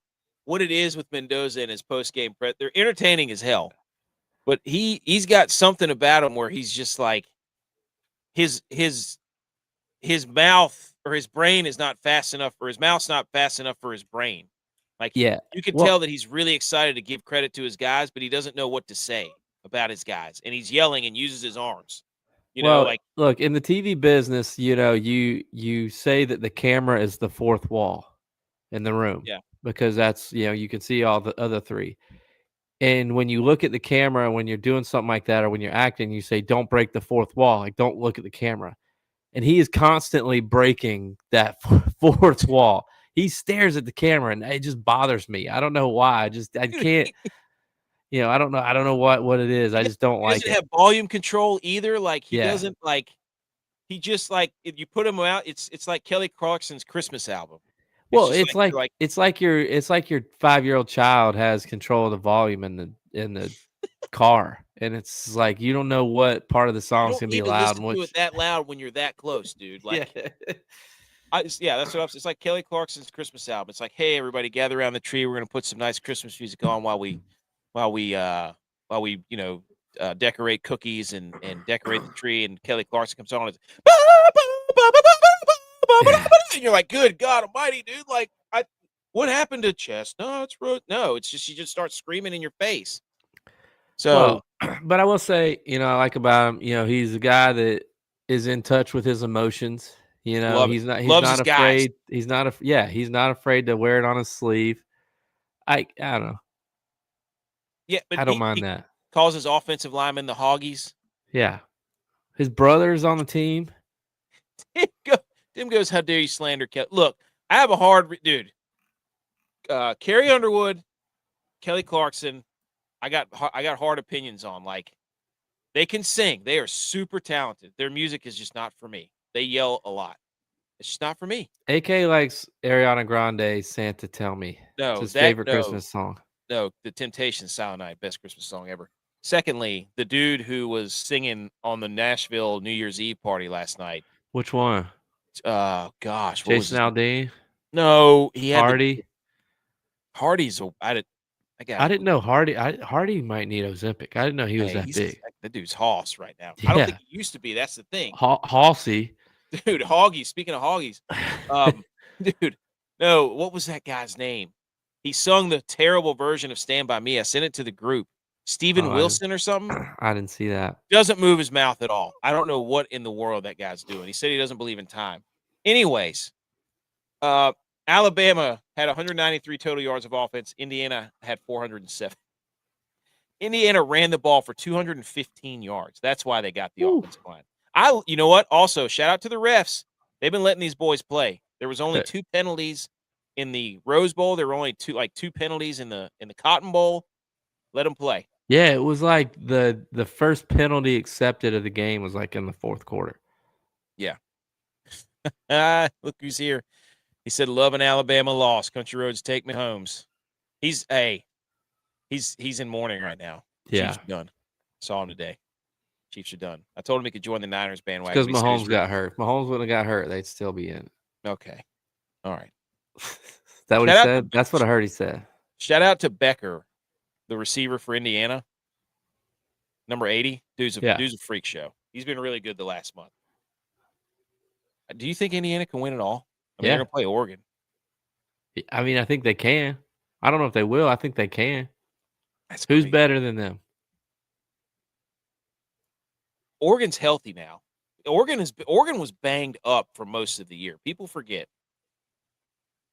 what it is with Mendoza and his post-game press. They're entertaining as hell. But he's got something about him where he's just like his mouth or his brain is not fast enough, or his mouth's not fast enough for his brain. Like, you can tell that he's really excited to give credit to his guys, but he doesn't know what to say about his guys, and he's yelling and uses his arms. Look, in the TV business, you say that the camera is the fourth wall in the room. Yeah. Because that's, you can see all the other three. And when you look at the camera, when you're doing something like that, or when you're acting, you say, don't break the fourth wall. Like, don't look at the camera. And he is constantly breaking that fourth wall. He stares at the camera, and it just bothers me. I don't know why. I can't, I don't know. I don't know what it is. I just don't like it. He doesn't have volume control either. Like, he doesn't, like, he just, like, if you put him out, it's like Kelly Clarkson's Christmas album. Well, it's like your 5-year-old child has control of the volume in the car, and it's like you don't know what part of the song is gonna be loud. You don't do it that loud when you're that close, dude. Like, that's what I'm saying. It's like Kelly Clarkson's Christmas album. It's like, hey, everybody, gather around the tree. We're gonna put some nice Christmas music on while we decorate cookies and decorate the tree. And Kelly Clarkson comes on. And you're like, good God Almighty, dude! Like, what happened to Chestnuts? No, it's just she just starts screaming in your face. So, but I will say, I like about him, he's a guy that is in touch with his emotions. He's not afraid. He's not afraid to wear it on his sleeve. I don't know. Yeah, but I don't mind that. Calls his offensive linemen the Hoggies. Yeah, his brother's on the team. Tim goes, how dare you slander Kelly? Look, I have a hard dude. Carrie Underwood, Kelly Clarkson, I got hard opinions on. Like, they can sing. They are super talented. Their music is just not for me. They yell a lot. It's just not for me. AK likes Ariana Grande, Santa Tell Me. No, it's his favorite Christmas song. No, The Temptations, Silent Night, best Christmas song ever. Secondly, the dude who was singing on the Nashville New Year's Eve party last night. Which one? Gosh, Jason Aldean? No, he had Hardy. Hardy's. I didn't know Hardy. Hardy might need Ozempic. I didn't know he was that big. That dude's Hoss right now. Yeah. I don't think he used to be. That's the thing. Hossy. Dude, Hoggies. Speaking of Hoggies, dude, no, what was that guy's name? He sung the terrible version of Stand By Me. I sent it to the group. Steven Wilson or something. I didn't see that. Doesn't move his mouth at all. I don't know what in the world that guy's doing. He said he doesn't believe in time. Anyways, Alabama had 193 total yards of offense. Indiana had 407. Indiana ran the ball for 215 yards. That's why they got the offensive line. You know what? Also, shout out to the refs. They've been letting these boys play. There was only 2 penalties in the Rose Bowl. There were only 2 penalties in the Cotton Bowl. Let them play. Yeah, it was like the first penalty accepted of the game was like in the fourth quarter. Yeah. Look who's here. He said, "Love an Alabama loss. Country roads take me homes." He's in mourning right now. Yeah. Chiefs are done. Saw him today. Chiefs are done. I told him he could join the Niners bandwagon. Because Mahomes got hurt. If Mahomes wouldn't have got hurt, they'd still be in. Okay. All right. Is that what he said? That's what I heard he said. Shout out to Becker, the receiver for Indiana. Number 80. Dude's a freak show. He's been really good the last month. Do you think Indiana can win it all? I mean, they're going to play Oregon. I mean, I think they can. I don't know if they will. I think they can. Who's better than them? Oregon's healthy now. Oregon was banged up for most of the year. People forget.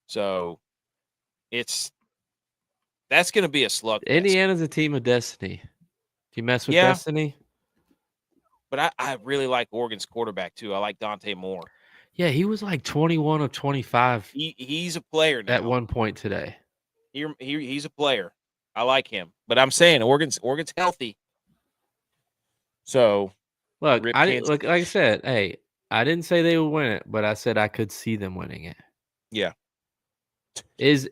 So that's going to be a slugfest. Indiana's a team of destiny. Do you mess with destiny? But I really like Oregon's quarterback too. I like Dante Moore. Yeah, he was like 21 of 25. He's a player now. At one point today. He's a player. I like him. But I'm saying Oregon's healthy. So look, like I said, hey, I didn't say they would win it, but I said I could see them winning it. Yeah. Is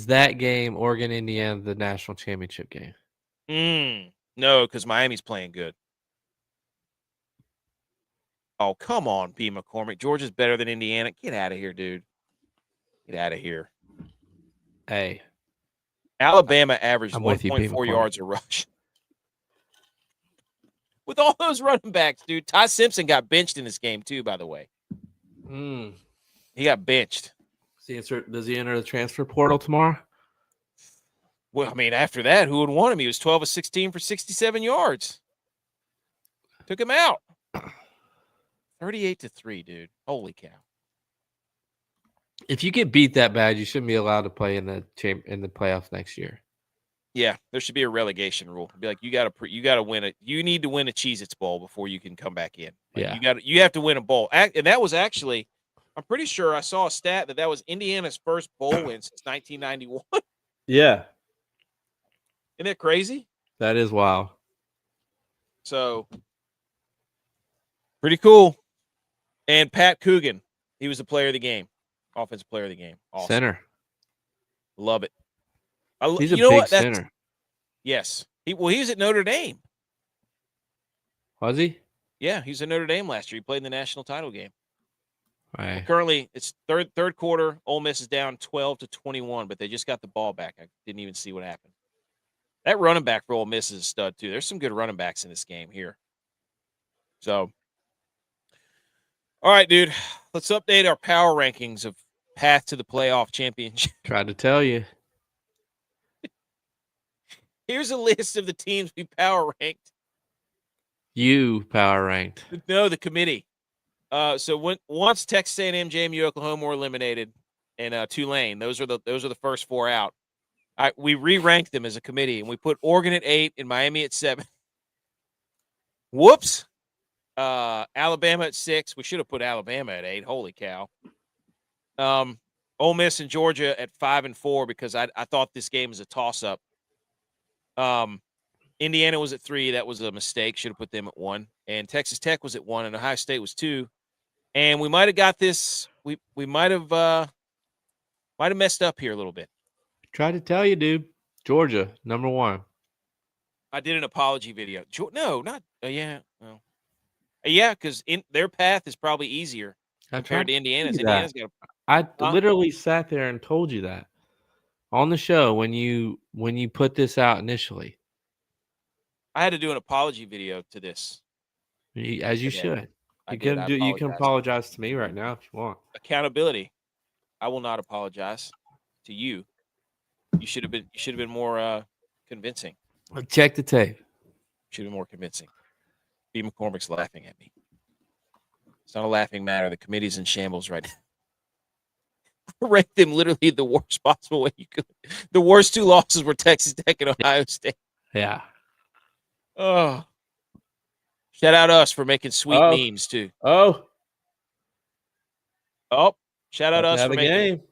that game Oregon Indiana the national championship game? No, because Miami's playing good. Oh, come on, B. McCormick. Georgia's better than Indiana. Get out of here, dude. Get out of here. Hey. Alabama averaged 1.4 yards a rush. With all those running backs, dude. Ty Simpson got benched in this game, too, by the way. He got benched. Does he enter the transfer portal tomorrow? Well, I mean, after that, who would want him? He was 12 of 16 for 67 yards. Took him out. 38-3, dude. Holy cow. If you get beat that bad, you shouldn't be allowed to play in the playoffs next year. Yeah, there should be a relegation rule. It'd be like you got to win it. You need to win a Cheez-Its bowl before you can come back in. Like you have to win a bowl. And that was actually, I'm pretty sure I saw a stat that was Indiana's first bowl win since 1991. Yeah. Isn't that crazy? That is wild. So, pretty cool. And Pat Coogan, he was the player of the game, offensive player of the game. Awesome. Center. Love it. He's a big center. Yes. He was at Notre Dame. Was he? Yeah, he was at Notre Dame last year. He played in the national title game. Right. Well, currently, it's third quarter. Ole Miss is down 12-21, but they just got the ball back. I didn't even see what happened. That running back for Ole Miss is a stud, too. There's some good running backs in this game here. So, all right, dude. Let's update our power rankings of path to the playoff championship. Tried to tell you. Here's a list of the teams we power ranked. You power ranked. No, the committee. So once Texas A&M, JMU, Oklahoma were eliminated, and Tulane, those are the first 4 out. We re-ranked them as a committee, and we put Oregon at 8 and Miami at 7. Whoops. Alabama at 6. We should have put Alabama at 8. Holy cow. Ole Miss and Georgia at 5 and 4 because I thought this game was a toss-up. Indiana was at 3. That was a mistake. Should have put them at 1. And Texas Tech was at 1, and Ohio State was 2. And we might have got this. We might have messed up here a little bit. Tried to tell you, dude. Georgia, number 1. I did an apology video. No, not yeah. Well, yeah, because their path is probably easier compared to Indiana's. Indiana's got. I literally sat there and told you that on the show when you put this out initially. I had to do an apology video to this. As you should. You can apologize to me right now if you want. Accountability. I will not apologize to you. You should have been more convincing. Check the tape. Should be more convincing. B. McCormick's laughing at me. It's not a laughing matter. The committee's in shambles right now. Rate them literally the worst possible way you could. The worst two losses were Texas Tech and Ohio State. Yeah. Oh. Shout out us for making sweet memes, too. Oh. Shout out us for making game.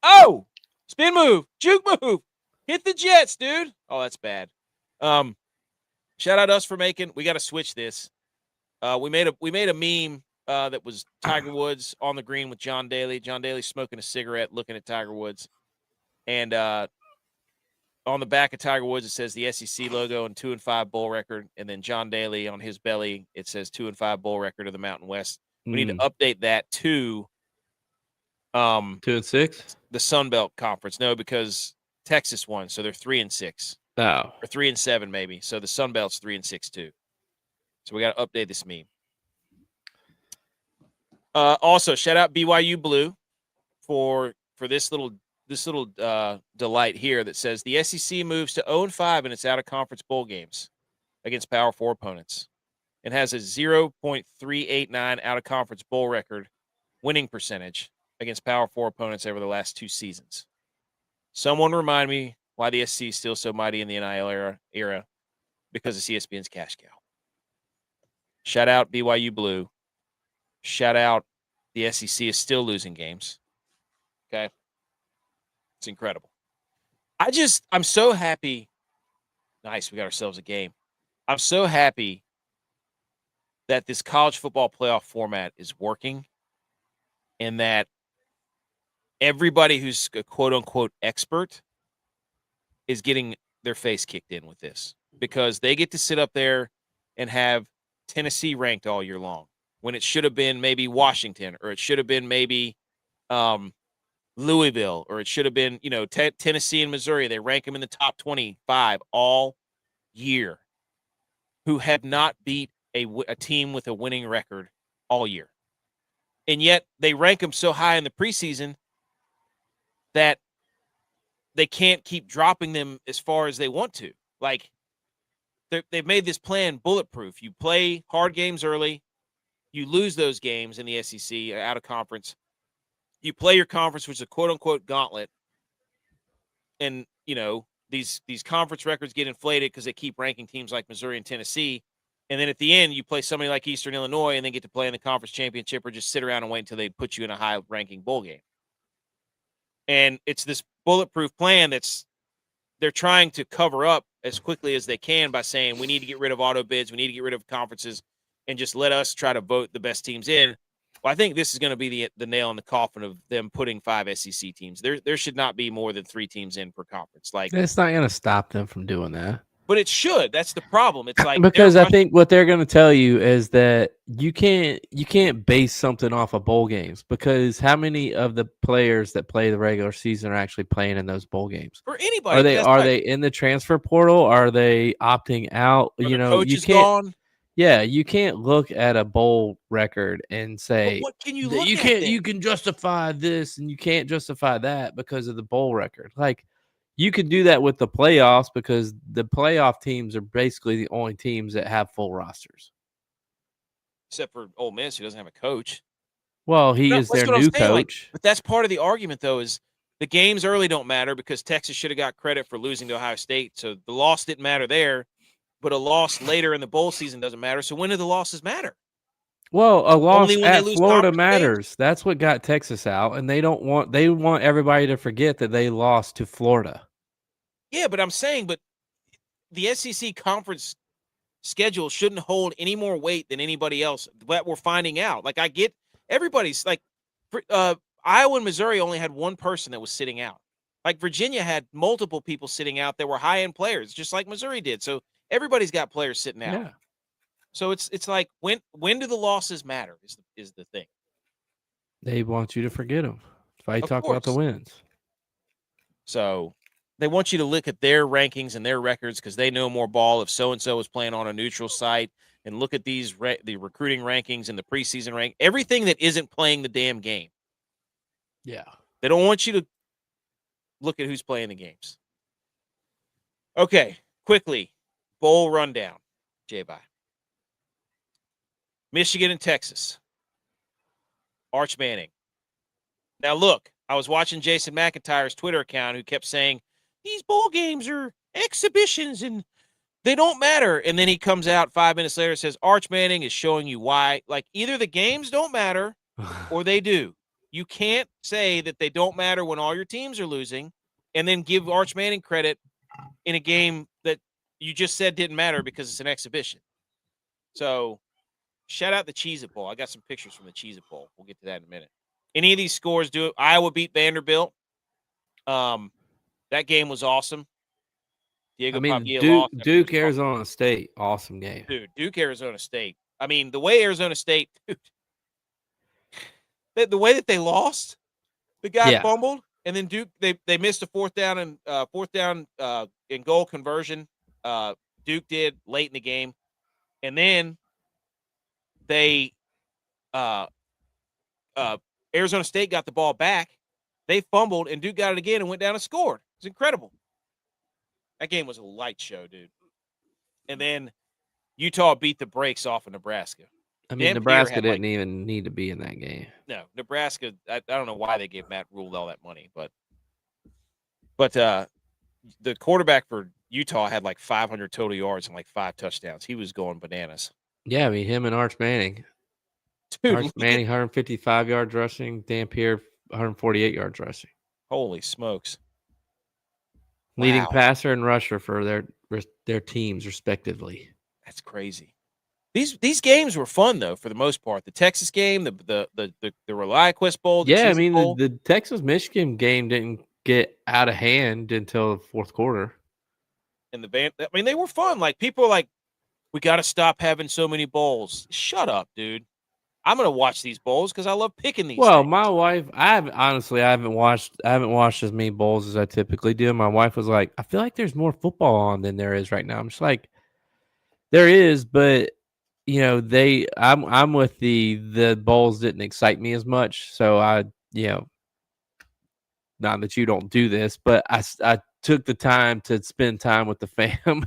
Oh! Spin move. Juke move. Hit the Jets, dude. Oh, that's bad. Shout out us for making. We got to switch this. We made a meme that was Tiger Woods on the green with John Daly. John Daly smoking a cigarette, looking at Tiger Woods, and on the back of Tiger Woods it says the SEC logo and 2-5 bowl record, and then John Daly on his belly it says 2-5 bowl record of the Mountain West. We need to update that to 2-6. The Sun Belt Conference. No, because Texas won, so they're 3-6. Oh, or 3-7 maybe. So the Sun Belt's 3-6 too. So we got to update this meme. Also, shout out BYU Blue for this little delight here that says the SEC moves to 0-5 in its out of conference bowl games against Power 4 opponents and has a 0.389 out of conference bowl record winning percentage against Power 4 opponents over the last 2 seasons. Someone remind me why the SEC is still so mighty in the NIL era because of ESPN's cash cow. Shout out BYU Blue. Shout out the SEC is still losing games. Okay. It's incredible. I'm so happy. Nice. We got ourselves a game. I'm so happy that this college football playoff format is working and that everybody who's a quote unquote expert is getting their face kicked in with this because they get to sit up there and have Tennessee ranked all year long when it should have been maybe Washington or it should have been maybe Louisville or it should have been, Tennessee and Missouri. They rank them in the top 25 all year who have not beat a team with a winning record all year. And yet they rank them so high in the preseason that they can't keep dropping them as far as they want to. Like, they've made this plan bulletproof. You play hard games early. You lose those games in the SEC out of conference. You play your conference, which is a quote-unquote gauntlet. And, these conference records get inflated because they keep ranking teams like Missouri and Tennessee. And then at the end, you play somebody like Eastern Illinois and then get to play in the conference championship or just sit around and wait until they put you in a high-ranking bowl game. And it's this bulletproof plan they're trying to cover up as quickly as they can by saying we need to get rid of auto bids, we need to get rid of conferences, and just let us try to vote the best teams in. Well, I think this is going to be the nail in the coffin of them putting 5 SEC teams. There should not be more than 3 teams in per conference. Like, it's not going to stop them from doing that. But it should. That's the problem. It's like because I think what they're going to tell you is that you can't base something off of bowl games because how many of the players that play the regular season are actually playing in those bowl games? For anybody, are they in the transfer portal? Are they opting out? You can't. Gone? Yeah, you can't look at a bowl record and say what can you look at? You can justify this and you can't justify that because of the bowl record. Like, you can do that with the playoffs because the playoff teams are basically the only teams that have full rosters. Except for Ole Miss, who doesn't have a coach. Well, he is their new coach. But that's part of the argument, though, is the games early don't matter because Texas should have got credit for losing to Ohio State. So the loss didn't matter there, but a loss later in the bowl season doesn't matter. So when do the losses matter? Well, a loss at Florida matters. Games. That's what got Texas out, and they want everybody to forget that they lost to Florida. Yeah, but I'm saying, the SEC conference schedule shouldn't hold any more weight than anybody else that we're finding out. Like, I get everybody's like Iowa and Missouri only had one person that was sitting out. Like, Virginia had multiple people sitting out that were high-end players, just like Missouri did. So everybody's got players sitting out. Yeah. So it's like when do the losses matter is the thing. They want you to forget them. That's why you talk about the wins. So they want you to look at their rankings and their records because they know more ball if so-and-so is playing on a neutral site and look at the recruiting rankings and the preseason rank, everything that isn't playing the damn game. Yeah. They don't want you to look at who's playing the games. Okay. quickly, bowl rundown. J-Bye. Michigan and Texas. Arch Manning. Now, look, I was watching Jason McIntyre's Twitter account who kept saying, these bowl games are exhibitions and they don't matter. And then he comes out 5 minutes later and says, Arch Manning is showing you why. Like, either the games don't matter or they do. You can't say that they don't matter when all your teams are losing and then give Arch Manning credit in a game that you just said didn't matter because it's an exhibition. So, shout out the Cheez-It Bowl. I got some pictures from the Cheez-It Bowl. We'll get to that in a minute. Any of these scores do it. Iowa beat Vanderbilt. That game was awesome. Diego Pavia lost. Duke, Arizona State, awesome game. Dude, Duke, Arizona State. I mean, the way Arizona State, dude, the way that they lost, the guy fumbled, and then Duke, they missed a fourth down and goal conversion. Duke did late in the game, and then they Arizona State got the ball back. They fumbled, and Duke got it again and went down and scored. It's incredible. That game was a light show, dude. And then Utah beat the brakes off of Nebraska. I mean, Nebraska didn't even need to be in that game. No, Nebraska, I don't know why they gave Matt Rule all that money, but the quarterback for Utah had like 500 total yards and like 5 touchdowns. He was going bananas. Yeah, I mean, him and Arch Manning. Dude, Arch Manning, 155 yards rushing. Dampier, 148 yards rushing. Holy smokes. Leading passer and rusher for their teams, respectively. That's crazy. These games were fun though, for the most part. The Texas game, the ReliaQuest Bowl. Yeah, I mean the Texas Michigan game didn't get out of hand until the fourth quarter. And they were fun. Like, people are like, we got to stop having so many bowls. Shut up, dude. I'm gonna watch these bowls because I love picking these. Well, things. my wife, I haven't watched as many bowls as I typically do. My wife was like, I feel like there's more football on than there is right now. I'm just like, there is, but you know, I'm with the bowls didn't excite me as much. So I, you know, not that you don't do this, but I took the time to spend time with the fam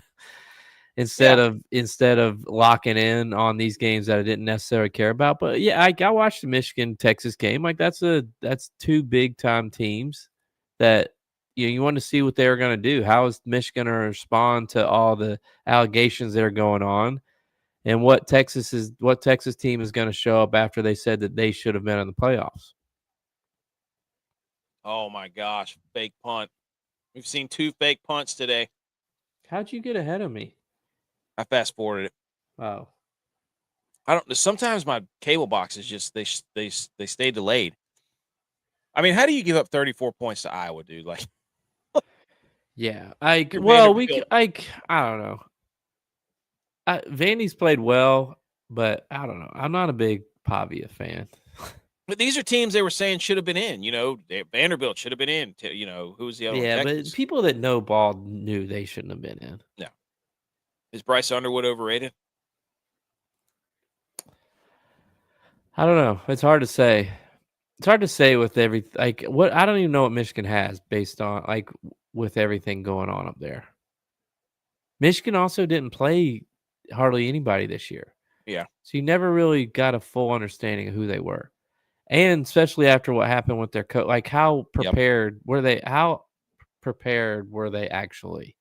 instead of locking in on these games that I didn't necessarily care about. But yeah, I watched the Michigan Texas game. Like, that's 2 big time teams that you want to see what they were going to do. How is Michigan going to respond to all the allegations that are going on? And what Texas team is going to show up after they said that they should have been in the playoffs? Oh my gosh, fake punt. We've seen 2 fake punts today. How'd you get ahead of me? I fast forwarded it. Oh. I don't. Sometimes my cable box is just they stay delayed. I mean, how do you give up 34 points to Iowa, dude? Like, yeah, I don't know. Vandy's played well, but I don't know. I'm not a big Pavia fan. But these are teams they were saying should have been in. You know, Vanderbilt should have been in. You know, who's the other one? Yeah, but people that know ball knew they shouldn't have been in. No. Is Bryce Underwood overrated? I don't know. It's hard to say. It's hard to say with everything. Like, what, I don't even know what Michigan has based on, like, with everything going on up there. Michigan also didn't play hardly anybody this year. Yeah. So you never really got a full understanding of who they were. And especially after what happened with their coach, like, how prepared were they? How prepared were they actually?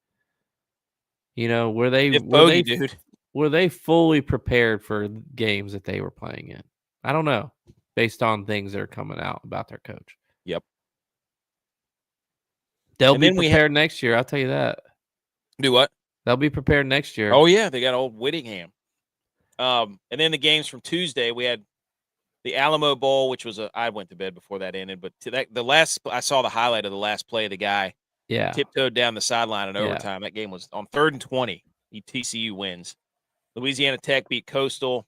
You know, were they fully prepared for games that they were playing in? I don't know, based on things that are coming out about their coach. Yep. They'll be prepared next year. I'll tell you that. Do what? They'll be prepared next year. Oh yeah, they got old Whittingham. And then the games from Tuesday, we had the Alamo Bowl, which was I went to bed before that ended, but I saw the highlight of the last play of the guy. Yeah. Tiptoed down the sideline in overtime. That game was on 3rd and 20. TCU wins. Louisiana Tech beat Coastal.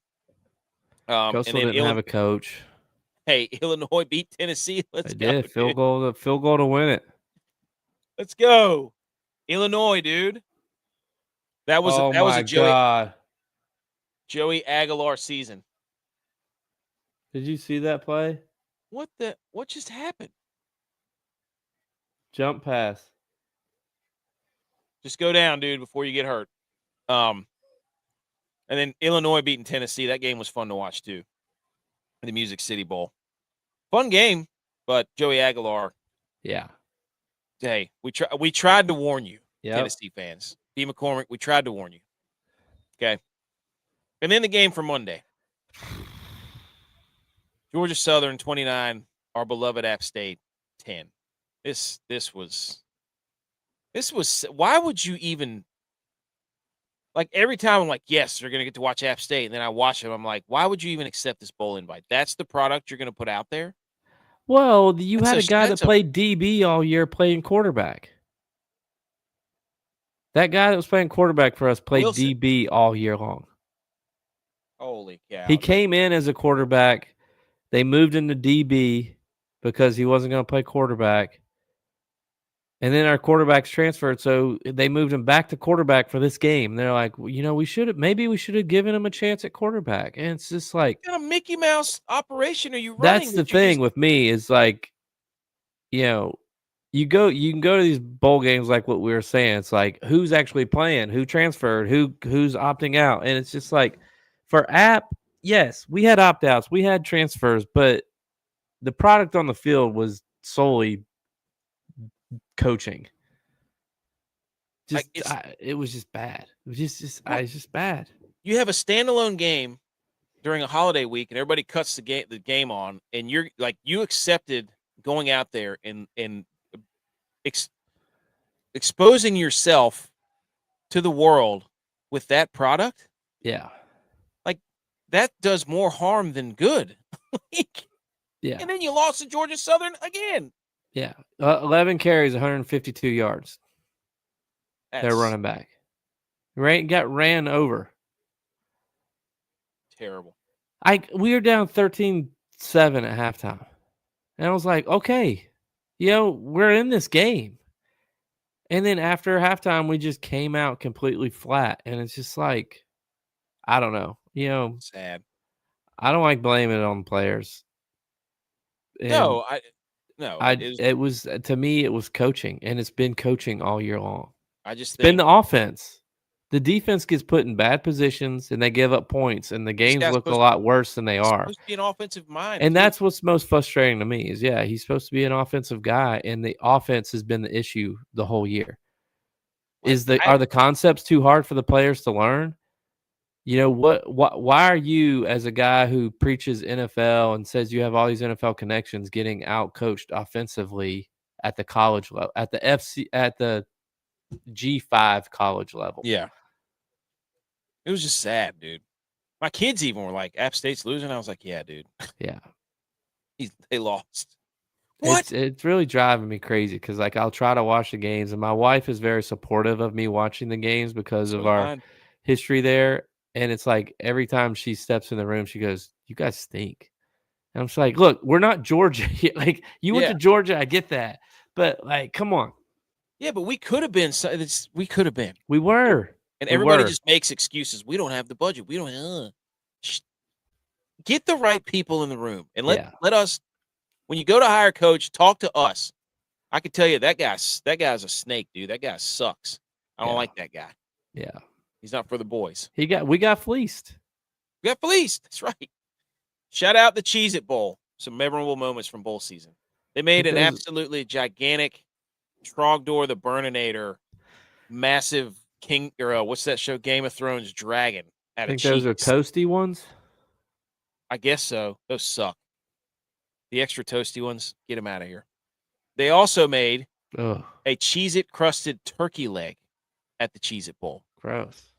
Coastal didn't have a coach. Hey, Illinois beat Tennessee. Let's go. They did. Field goal to win it. Let's go. Illinois, dude. That was a Joey Aguilar season. Did you see that play? What just happened? Jump pass. Just go down, dude, before you get hurt. And then Illinois beating Tennessee. That game was fun to watch too. The Music City Bowl. Fun game, but Joey Aguilar. Yeah. Hey, we tried to warn you, Tennessee fans. D. McCormick, we tried to warn you. Okay. And then the game for Monday. Georgia Southern 29, our beloved App State 10. This was why would you even, like, every time I'm like, yes, they're going to get to watch App State, and then I watch them, I'm like, why would you even accept this bowl invite? That's the product you're going to put out there? Well, you had a guy that played DB all year playing quarterback. That guy that was playing quarterback for us played Wilson. DB all year long. Holy cow. He came in as a quarterback. They moved him to DB because he wasn't going to play quarterback. And then our quarterbacks transferred, so they moved him back to quarterback for this game. They're like, well, you know, we should have given him a chance at quarterback. And it's just like, what kind of Mickey Mouse operation are you running? That's the thing with me is like, you know, you can go to these bowl games like what we were saying. It's like who's actually playing, who transferred, who's opting out, and it's just like for App, yes, we had opt outs, we had transfers, but the product on the field was solely coaching. It was just bad. It was just bad. You have a standalone game during a holiday week, and everybody cuts the game on, and you're like, you accepted going out there and exposing yourself to the world with that product. Yeah, like that does more harm than good. Yeah, and then you lost to Georgia Southern again. Yeah, 11 carries, 152 yards. They're running back. Got ran over. Terrible. We were down 13-7 at halftime. And I was like, okay, we're in this game. And then after halftime, we just came out completely flat. And it's just like, I don't know. Sad. I don't like blaming it on players. And no, it was to me, it was coaching. And it's been coaching all year long. It's been the offense. The defense gets put in bad positions and they give up points, and the games look a lot worse than they are. Supposed to be an offensive mind, and that's what's most frustrating to me is, he's supposed to be an offensive guy, and the offense has been the issue the whole year. Are the concepts too hard for the players to learn? Why are you, as a guy who preaches NFL and says you have all these NFL connections, getting out coached offensively at the college level, at the G5 college level? Yeah. It was just sad, dude. My kids even were like, App State's losing. I was like, yeah, dude. Yeah. They lost. What? It's really driving me crazy because, like, I'll try to watch the games, and my wife is very supportive of me watching the games because of our history there. And it's like every time she steps in the room, she goes, you guys stink. And I'm just like, look, we're not Georgia. Like, you went to Georgia. I get that. But, like, come on. Yeah, but we could have been. We could have been. We were. And everybody just makes excuses. We don't have the budget. We don't. Get the right people in the room and let us. When you go to hire a coach, talk to us. I can tell you that guy's a snake, dude. That guy sucks. I don't like that guy. Yeah, he's not for the boys. We got fleeced. We got fleeced. That's right. Shout out the Cheez-It Bowl. Some memorable moments from bowl season. They made an absolutely gigantic Trogdor the Burninator, massive king, or what's that show? Game of Thrones dragon. I think those are toasty ones. I guess so. Those suck. The extra toasty ones, get them out of here. They also made a Cheez-It crusted turkey leg at the Cheez-It Bowl. Gross.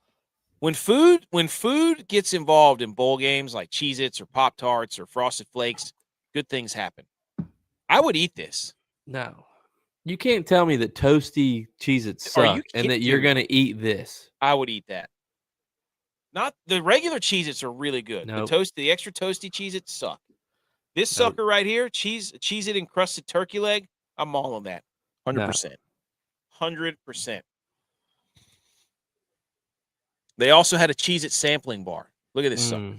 When food gets involved in bowl games like Cheez-Its or Pop-Tarts or Frosted Flakes, good things happen. I would eat this. No. You can't tell me that toasty Cheez-Its suck and that you're going to eat this. I would eat that. Not the regular Cheez-Its are really good. Nope. The extra toasty Cheez-Its suck. This sucker right here, Cheez-It encrusted turkey leg, I'm all on that. 100%. 100%. They also had a Cheez-It sampling bar. Look at this sucker.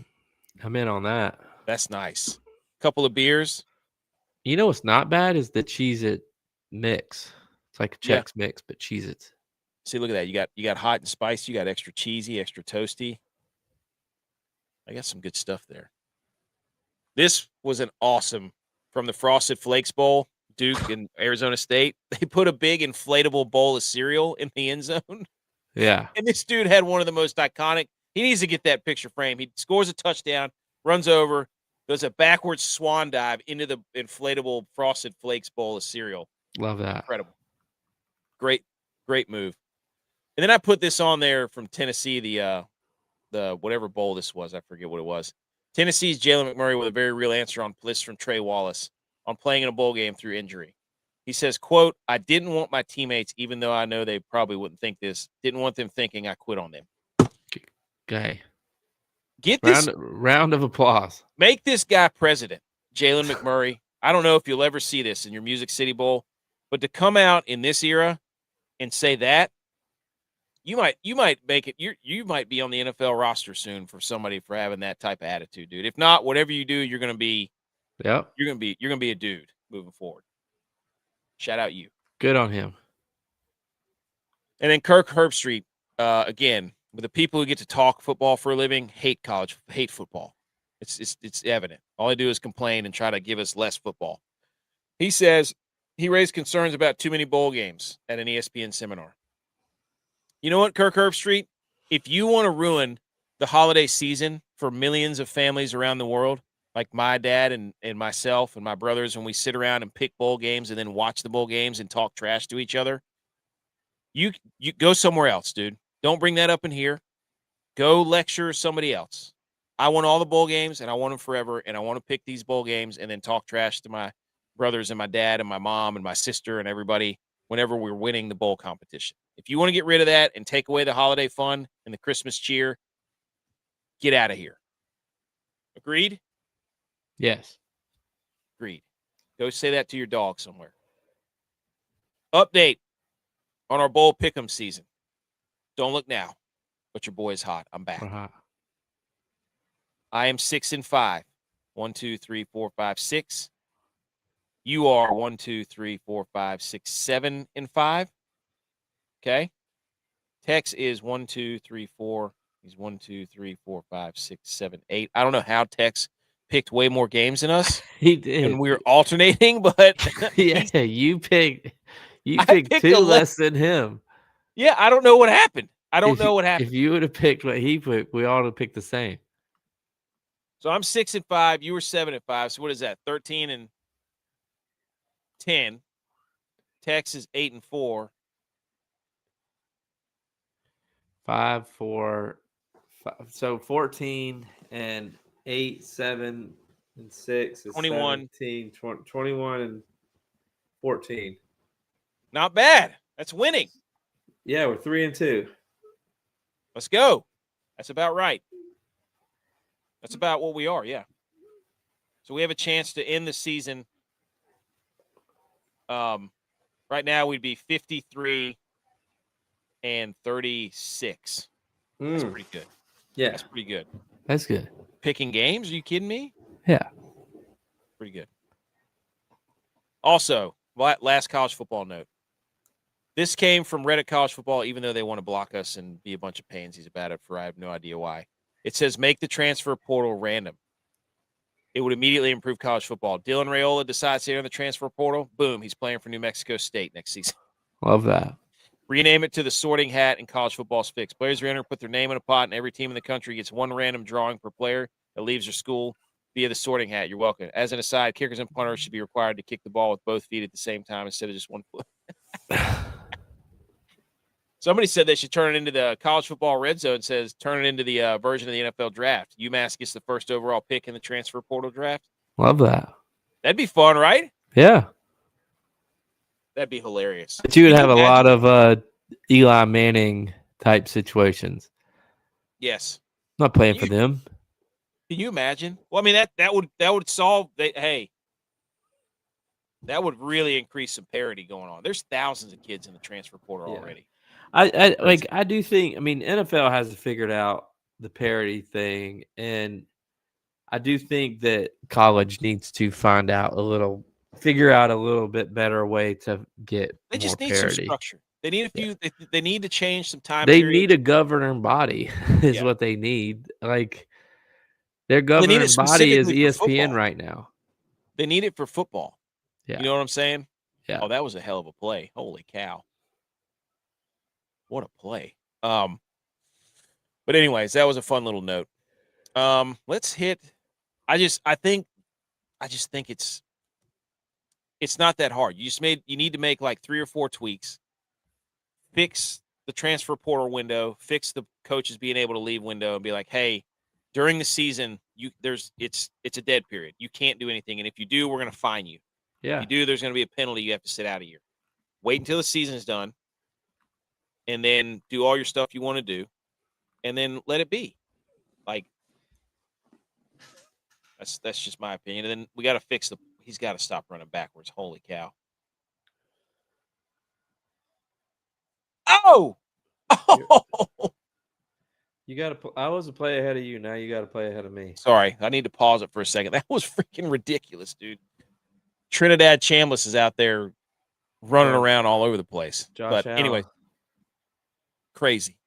I'm in on that. That's nice. Couple of beers. You know what's not bad is the Cheez-It mix. It's like a Chex mix, but Cheez-Its. See, look at that. You got hot and spicy. You got extra cheesy, extra toasty. I got some good stuff there. This was an awesome from the Frosted Flakes Bowl, Duke and Arizona State. They put a big inflatable bowl of cereal in the end zone. Yeah. And this dude had one of the most iconic. He needs to get that picture frame. He scores a touchdown, runs over, does a backwards swan dive into the inflatable Frosted Flakes bowl of cereal. Love that. Incredible. Great move. And then I put this on there from Tennessee, the whatever bowl this was. I forget what it was. Tennessee's Jalen McMurray with a very real answer on this from Trey Wallace on playing in a bowl game through injury. He says, quote, I didn't want my teammates, even though I know they probably wouldn't think this, didn't want them thinking I quit on them. Okay. Get this. Round of applause. Make this guy president, Jalen McMurray. I don't know if you'll ever see this in your Music City Bowl, but to come out in this era and say that, you might make it. You might be on the NFL roster soon for somebody for having that type of attitude, dude. If not, whatever you do, you're gonna be. Yep. You're gonna be a dude moving forward. Shout out you. Good on him. And then Kirk Herbstreit, again, with the people who get to talk football for a living, hate football. It's evident. All they do is complain and try to give us less football. He says he raised concerns about too many bowl games at an ESPN seminar. You know what, Kirk Herbstreit? If you want to ruin the holiday season for millions of families around the world, like my dad and myself and my brothers, when we sit around and pick bowl games and then watch the bowl games and talk trash to each other, you go somewhere else, dude. Don't bring that up in here. Go lecture somebody else. I want all the bowl games, and I want them forever, and I want to pick these bowl games and then talk trash to my brothers and my dad and my mom and my sister and everybody whenever we're winning the bowl competition. If you want to get rid of that and take away the holiday fun and the Christmas cheer, get out of here. Agreed? Yes. Agreed. Go say that to your dog somewhere. Update on our bowl pick'em season. Don't look now, but your boy is hot. I'm back. We're hot. I am 6-5. 1, 2, 3, 4, 5, 6. You are 1, 2, 3, 4, 5, 6, 7 and 5. Okay. Tex is 1, 2, 3, 4. He's 1, 2, 3, 4, 5, 6, 7, 8. I don't know how Tex picked way more games than us. He did. And we were alternating, but yeah, you picked two less than him. Yeah, I don't know what happened. I don't know what happened. If you would have picked what he picked, we all would have picked the same. So I'm 6-5. You were 7-5. So what is that? 13 and 10. Tex is 8-4. 5, 4, 5. So 14 and 8, 7 and 6 is 21. 17, 21 and 14. Not bad. That's winning. Yeah, we're 3-2. Let's go. That's about right. That's about what we are, yeah. So we have a chance to end the season. Right now we'd be 53 and 36. That's pretty good. Yeah. That's pretty good. That's good. Picking games? Are you kidding me? Yeah. Pretty good. Also, last college football note. This came from Reddit College Football, even though they want to block us and be a bunch of pansies about it for I have no idea why. It says, make the transfer portal random. It would immediately improve college football. Dylan Raiola decides to enter the transfer portal. Boom, he's playing for New Mexico State next season. Love that. Rename it to the sorting hat and college football's fixed. Players are entered, put their name in a pot, and every team in the country gets one random drawing per player that leaves their school via the sorting hat. You're welcome. As an aside, kickers and punters should be required to kick the ball with both feet at the same time instead of just one foot. Somebody said they should turn it into the college football red zone. Says turn it into the version of the NFL draft. UMass gets the first overall pick in the transfer portal draft. Love that. That'd be fun, right? Yeah. That'd be hilarious. But you would have a lot of Eli Manning type situations. Yes. Not playing for them. Can you imagine? Well, I mean that would solve. Hey, that would really increase some parity going on. There's thousands of kids in the transfer portal already. I do think, I mean, NFL hasn't figured out the parity thing, and I do think that college needs to figure out a little bit better way to get They just more need parity. some structure. They need a few. They need to change some time. They periods. need a governing body, is Yeah. what they need. Like their Well, they need it governing body is specifically for ESPN football. right now. They need it for football. Yeah. You know what I'm saying? Yeah. Oh, that was a hell of a play. Holy cow. What a play. But anyways, that was a fun little note. Let's hit. I just think it's not that hard. You need to make like 3 or 4 tweaks. Fix the transfer portal window, fix the coaches being able to leave window, and be like, hey, during the season, it's a dead period. You can't do anything. And if you do, we're gonna fine you. Yeah. If you do, there's gonna be a penalty. You have to sit out a year. Wait until the season is done, and then do all your stuff you want to do, and then let it be. Like that's just my opinion. And then we got to fix he's got to stop running backwards. Holy cow. Oh! You got to. I was a play ahead of you. Now you got to play ahead of me. Sorry, I need to pause it for a second. That was freaking ridiculous, dude. Trinidad Chambliss is out there running around all over the place. Josh But anyway, Allen. crazy.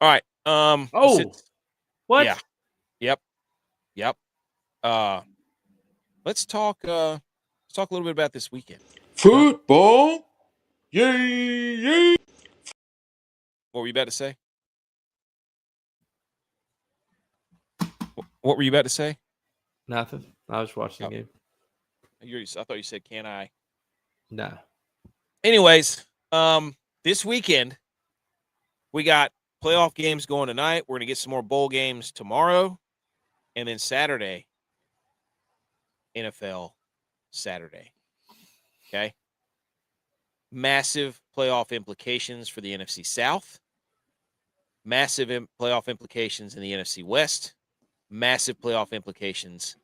All right. What? Yeah. Yep. Let's talk a little bit about this weekend. Football. Yay. What were you about to say? What were you about to say? Nothing. I was watching the game. I thought you said, can I? Nah. Anyways, this weekend, we got playoff games going tonight. We're going to get some more bowl games tomorrow. And then Saturday, NFL Saturday. Okay? Massive playoff implications for the NFC South. Massive playoff implications in the NFC West. Massive playoff implications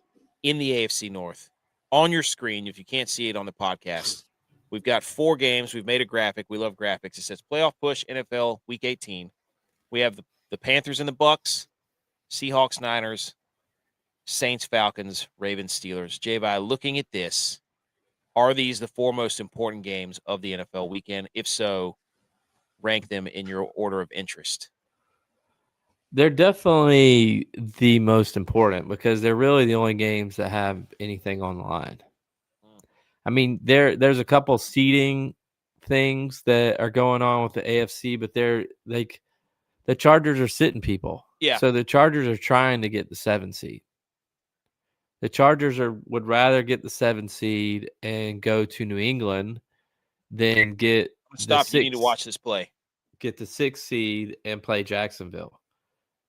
in the AFC North. On your screen, if you can't see it on the podcast, we've got 4 games. We've made a graphic. We love graphics. It says playoff push NFL Week 18. We have the Panthers and the Bucs, Seahawks, Niners, Saints, Falcons, Ravens, Steelers. J-Vi, looking at this, are these the 4 most important games of the NFL weekend? If so, rank them in your order of interest. They're definitely the most important because they're really the only games that have anything on the line. I mean, there's a couple seeding things that are going on with the AFC, but they're like the Chargers are sitting people. Yeah. So the Chargers are trying to get the 7 seed. The Chargers would rather get the 7 seed and go to New England than get Stop. You need to watch this play. Get the 6 seed and play Jacksonville.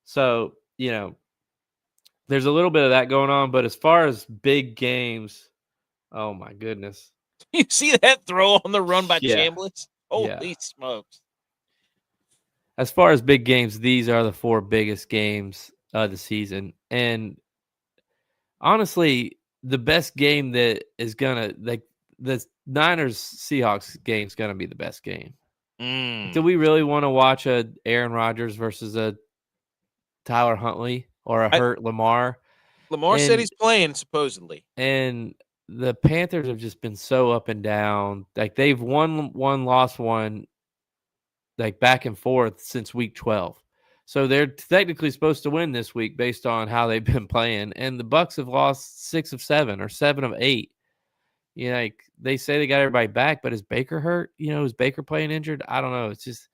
So, there's a little bit of that going on. But as far as big games, oh, my goodness. You see that throw on the run by Chambliss? Holy smokes. As far as big games, these are the 4 biggest games of the season. And honestly, the best game that is going to, the Niners-Seahawks game is going to be the best game. Do we really want to watch a Aaron Rodgers versus a Tyler Huntley or a hurt Lamar? Lamar said he's playing, supposedly. And the Panthers have just been so up and down. Like, they've won one, lost one, like back and forth since week 12. So they're technically supposed to win this week based on how they've been playing. And the Bucs have lost 6 of 7 or 7 of 8. Like they say they got everybody back, but is Baker hurt? Is Baker playing injured? I don't know. It's just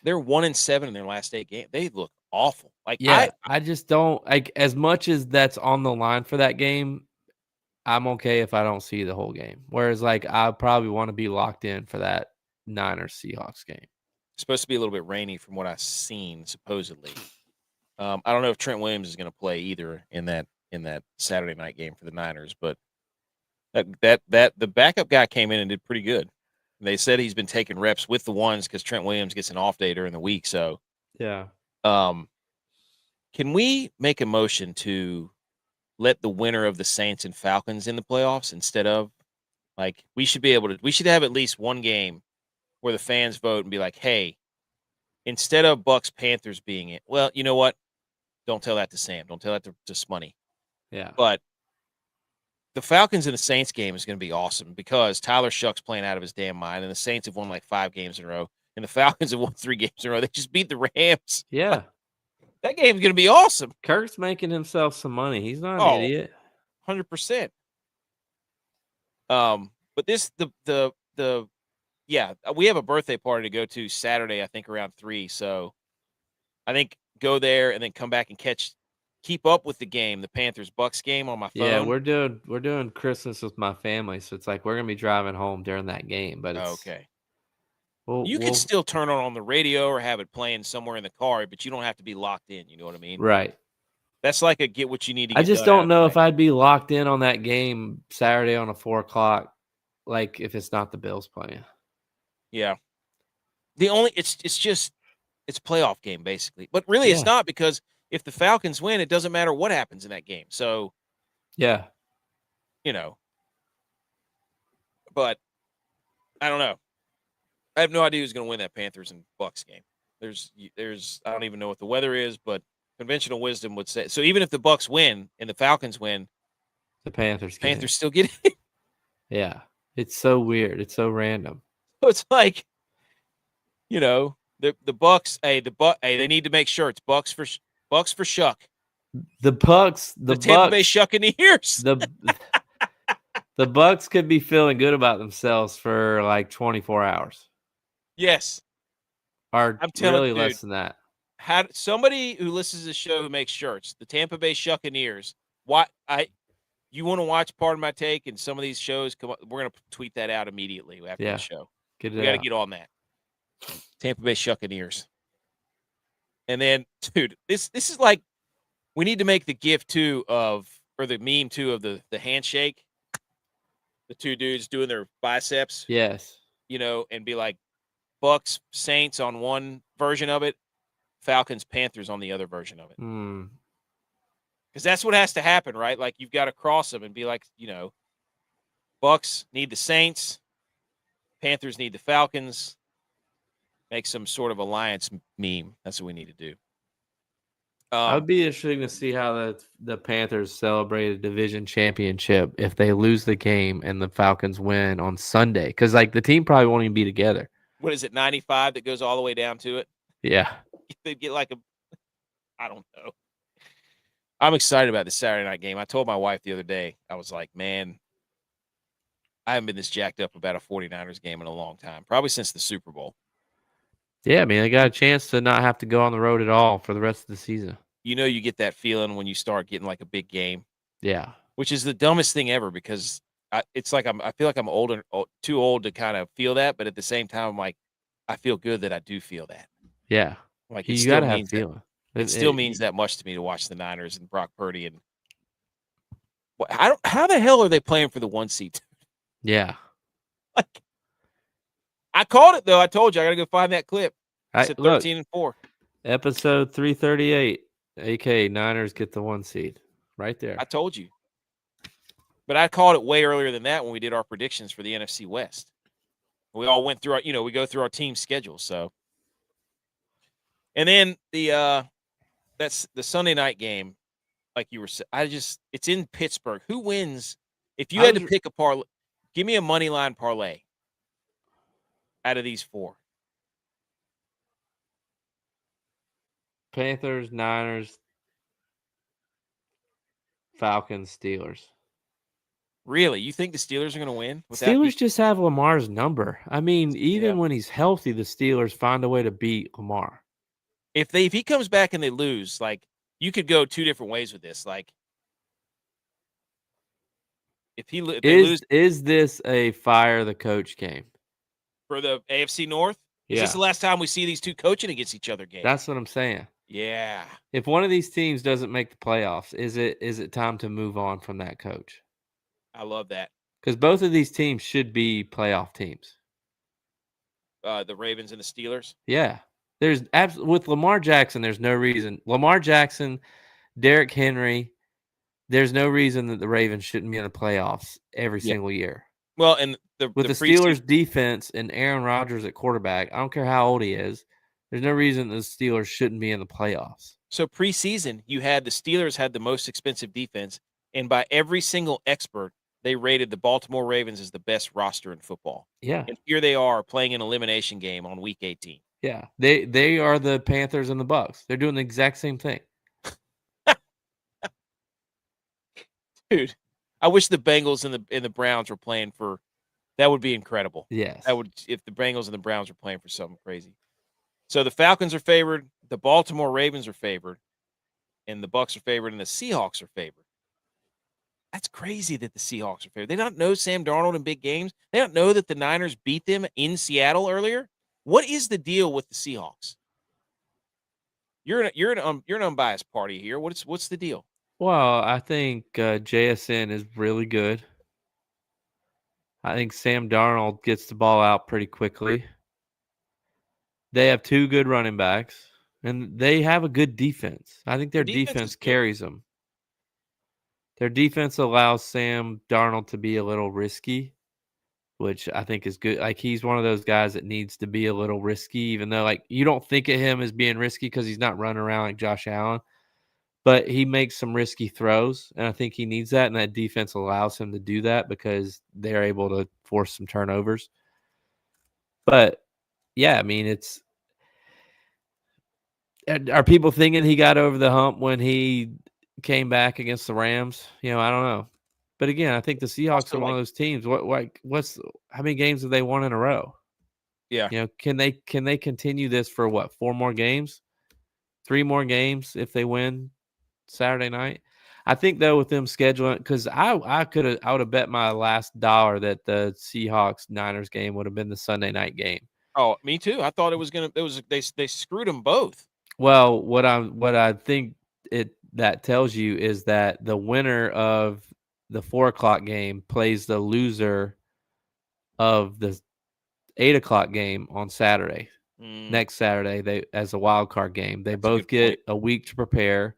they're 1-7 in their last 8 games. They look awful. I just don't like as much as that's on the line for that game. I'm okay if I don't see the whole game. Whereas I probably want to be locked in for that Niners Seahawks game. It's supposed to be a little bit rainy from what I've seen, supposedly. I don't know if Trent Williams is going to play either in that Saturday night game for the Niners, but that the backup guy came in and did pretty good. They said he's been taking reps with the ones because Trent Williams gets an off day during the week. So yeah. Can we make a motion to let the winner of the Saints and Falcons in the playoffs instead of we should have at least one game where the fans vote and be like, hey, instead of Bucs Panthers being it, well, you know what? Don't tell that to Sam. Don't tell that to Smoney. Yeah. But the Falcons and the Saints game is going to be awesome because Tyler Shuck's playing out of his damn mind, and the Saints have won like 5 games in a row, and the Falcons have won 3 games in a row. They just beat the Rams. Yeah. That game's going to be awesome. Kirk's making himself some money. He's not an Oh, idiot. 100%. But this we have a birthday party to go to Saturday, I think around 3. So I think go there and then come back and keep up with the game, the Panthers-Bucs game on my phone. Yeah, we're doing Christmas with my family, so it's like we're gonna be driving home during that game. But it's okay. You can still turn it on the radio or have it playing somewhere in the car, but you don't have to be locked in. You know what I mean? Right. That's like a get what you need to get. I just don't know if I'd be locked in on that game Saturday on a 4 o'clock, like if it's not the Bills playing. Yeah. It's playoff game basically, but really it's not, because if the Falcons win, it doesn't matter what happens in that game. So, yeah, but I don't know. I have no idea who's going to win that Panthers and Bucs game. There's I don't even know what the weather is, but conventional wisdom would say so. Even if the Bucs win and the Falcons win, the Panthers still get it. Yeah, it's so weird. It's so random. So it's like, the Bucs. Hey, they need to make shirts. Bucs for Shuck. The Bucs. The Tampa Bay Shuck in the ears. The Bucs could be feeling good about themselves for like 24 hours. Yes. Or really less than that. Had somebody who listens to the show who makes shirts, the Tampa Bay Shuccaneers. You want to watch Part of My Take and some of these shows come up, we're going to tweet that out immediately after the show. We got to get on that. Tampa Bay Shuccaneers. And then, dude, this is like, we need to make the GIF too or the meme too of the handshake. The 2 dudes doing their biceps. Yes. And be like Bucs, Saints on one version of it, Falcons, Panthers on the other version of it. Because that's what has to happen, right? Like, you've got to cross them and be like, Bucs need the Saints, Panthers need the Falcons. Make some sort of alliance meme. That's what we need to do. It would be interesting to see how the Panthers celebrate a division championship if they lose the game and the Falcons win on Sunday. Because, like, the team probably won't even be together. What is it, 95 that goes all the way down to it? Yeah. They'd get like I don't know. I'm excited about the Saturday night game. I told my wife the other day, I was like, man, I haven't been this jacked up about a 49ers game in a long time, probably since the Super Bowl. Yeah, man, they got a chance to not have to go on the road at all for the rest of the season. You get that feeling when you start getting like a big game. Yeah. Which is the dumbest thing ever, because it's like I feel like I'm too old to kind of feel that, but at the same time, I'm like, I feel good that I do feel that. Yeah. Like, you got to have feeling. It still means that much to me to watch the Niners and Brock Purdy. And how the hell are they playing for the 1 seed? Yeah. Like, I called it, though. I told you I got to go find that clip. I said 13-4. Episode 338, AK Niners get the 1 seed. Right there. I told you. But I called it way earlier than that when we did our predictions for the NFC West. We all went through we go through our team schedule. So, and then that's the Sunday night game, like you were saying. It's in Pittsburgh. Who wins? If you had to pick a parlay, give me a money line parlay out of these 4. Panthers, Niners, Falcons, Steelers. Really? You think the Steelers are going to win? Steelers just have Lamar's number. I mean, even when he's healthy, the Steelers find a way to beat Lamar. If he comes back and they lose, like, you could go 2 different ways with this. Like, if they lose, is this a fire the coach game for the AFC North? Is this the last time we see these 2 coaching against each other game? That's what I'm saying. Yeah. If one of these teams doesn't make the playoffs, is it time to move on from that coach? I love that. Because both of these teams should be playoff teams. The Ravens and the Steelers? Yeah. With Lamar Jackson, there's no reason. Lamar Jackson, Derrick Henry, there's no reason that the Ravens shouldn't be in the playoffs every single year. Well, and with the Steelers defense and Aaron Rodgers at quarterback, I don't care how old he is, there's no reason the Steelers shouldn't be in the playoffs. So preseason, you had the Steelers had the most expensive defense, and by every single expert, they rated the Baltimore Ravens as the best roster in football. Yeah. And here they are playing an elimination game on week 18. Yeah. They are the Panthers and the Bucs. They're doing the exact same thing. Dude, I wish the Bengals and the Browns were playing for that would be incredible. Yes. That would if the Bengals and the Browns were playing for something crazy. So the Falcons are favored, the Baltimore Ravens are favored, and the Bucs are favored, and the Seahawks are favored. That's crazy that the Seahawks are favored. They don't know Sam Darnold in big games. They don't know that the Niners beat them in Seattle earlier. What is the deal with the Seahawks? You're an unbiased party here. What's the deal? Well, I think JSN is really good. I think Sam Darnold gets the ball out pretty quickly. They have two good running backs, and they have a good defense. I think their defense carries them. Their defense allows Sam Darnold to be a little risky, which I think is good. Like, he's one of those guys that needs to be a little risky, even though, like, you don't think of him as being risky because he's not running around like Josh Allen. But he makes some risky throws, and I think he needs that, and that defense allows him to do that because they're able to force some turnovers. But, yeah, I mean, are people thinking he got over the hump when he came back against the Rams? I don't know. But, again, I think the Seahawks are one of those teams. How many games have they won in a row? Yeah. Can they continue this for, 4 more games? 3 more games if they win Saturday night? I think, though, with them scheduling, because I would have bet my last dollar that the Seahawks Niners game would have been the Sunday night game. Oh, me too. I thought they screwed them both. Well, what I think that tells you is that the winner of the 4:00 game plays the loser of the 8:00 game on Saturday. Next Saturday, as a wild card game. They both get a week to prepare.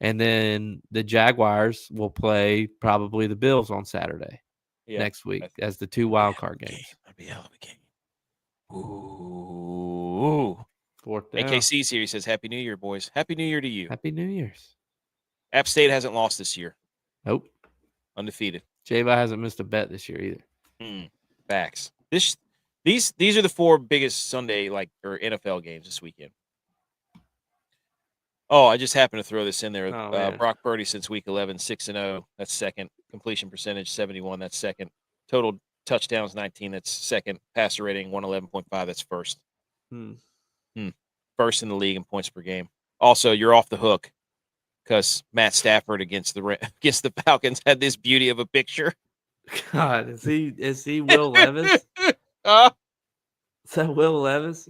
And then the Jaguars will play probably the Bills on Saturday next week as the 2 wild card games. That'd be a hell of a game. Ooh. Fourth down. AKC's here. He says, Happy New Year, boys. Happy New Year to you. Happy New Year's. App State hasn't lost this year. Nope. Undefeated. J-Va hasn't missed a bet this year either. Facts. These are the 4 biggest Sunday or NFL games this weekend. Oh, I just happened to throw this in there. Brock Purdy since week 11, 6-0. That's second. Completion percentage, 71. That's second. Total touchdowns, 19. That's second. Passer rating, 111.5. That's first. First in the league in points per game. Also, you're off the hook because Matt Stafford against the Falcons had this beauty of a picture. God, is he Will Levis? Is that Will Levis?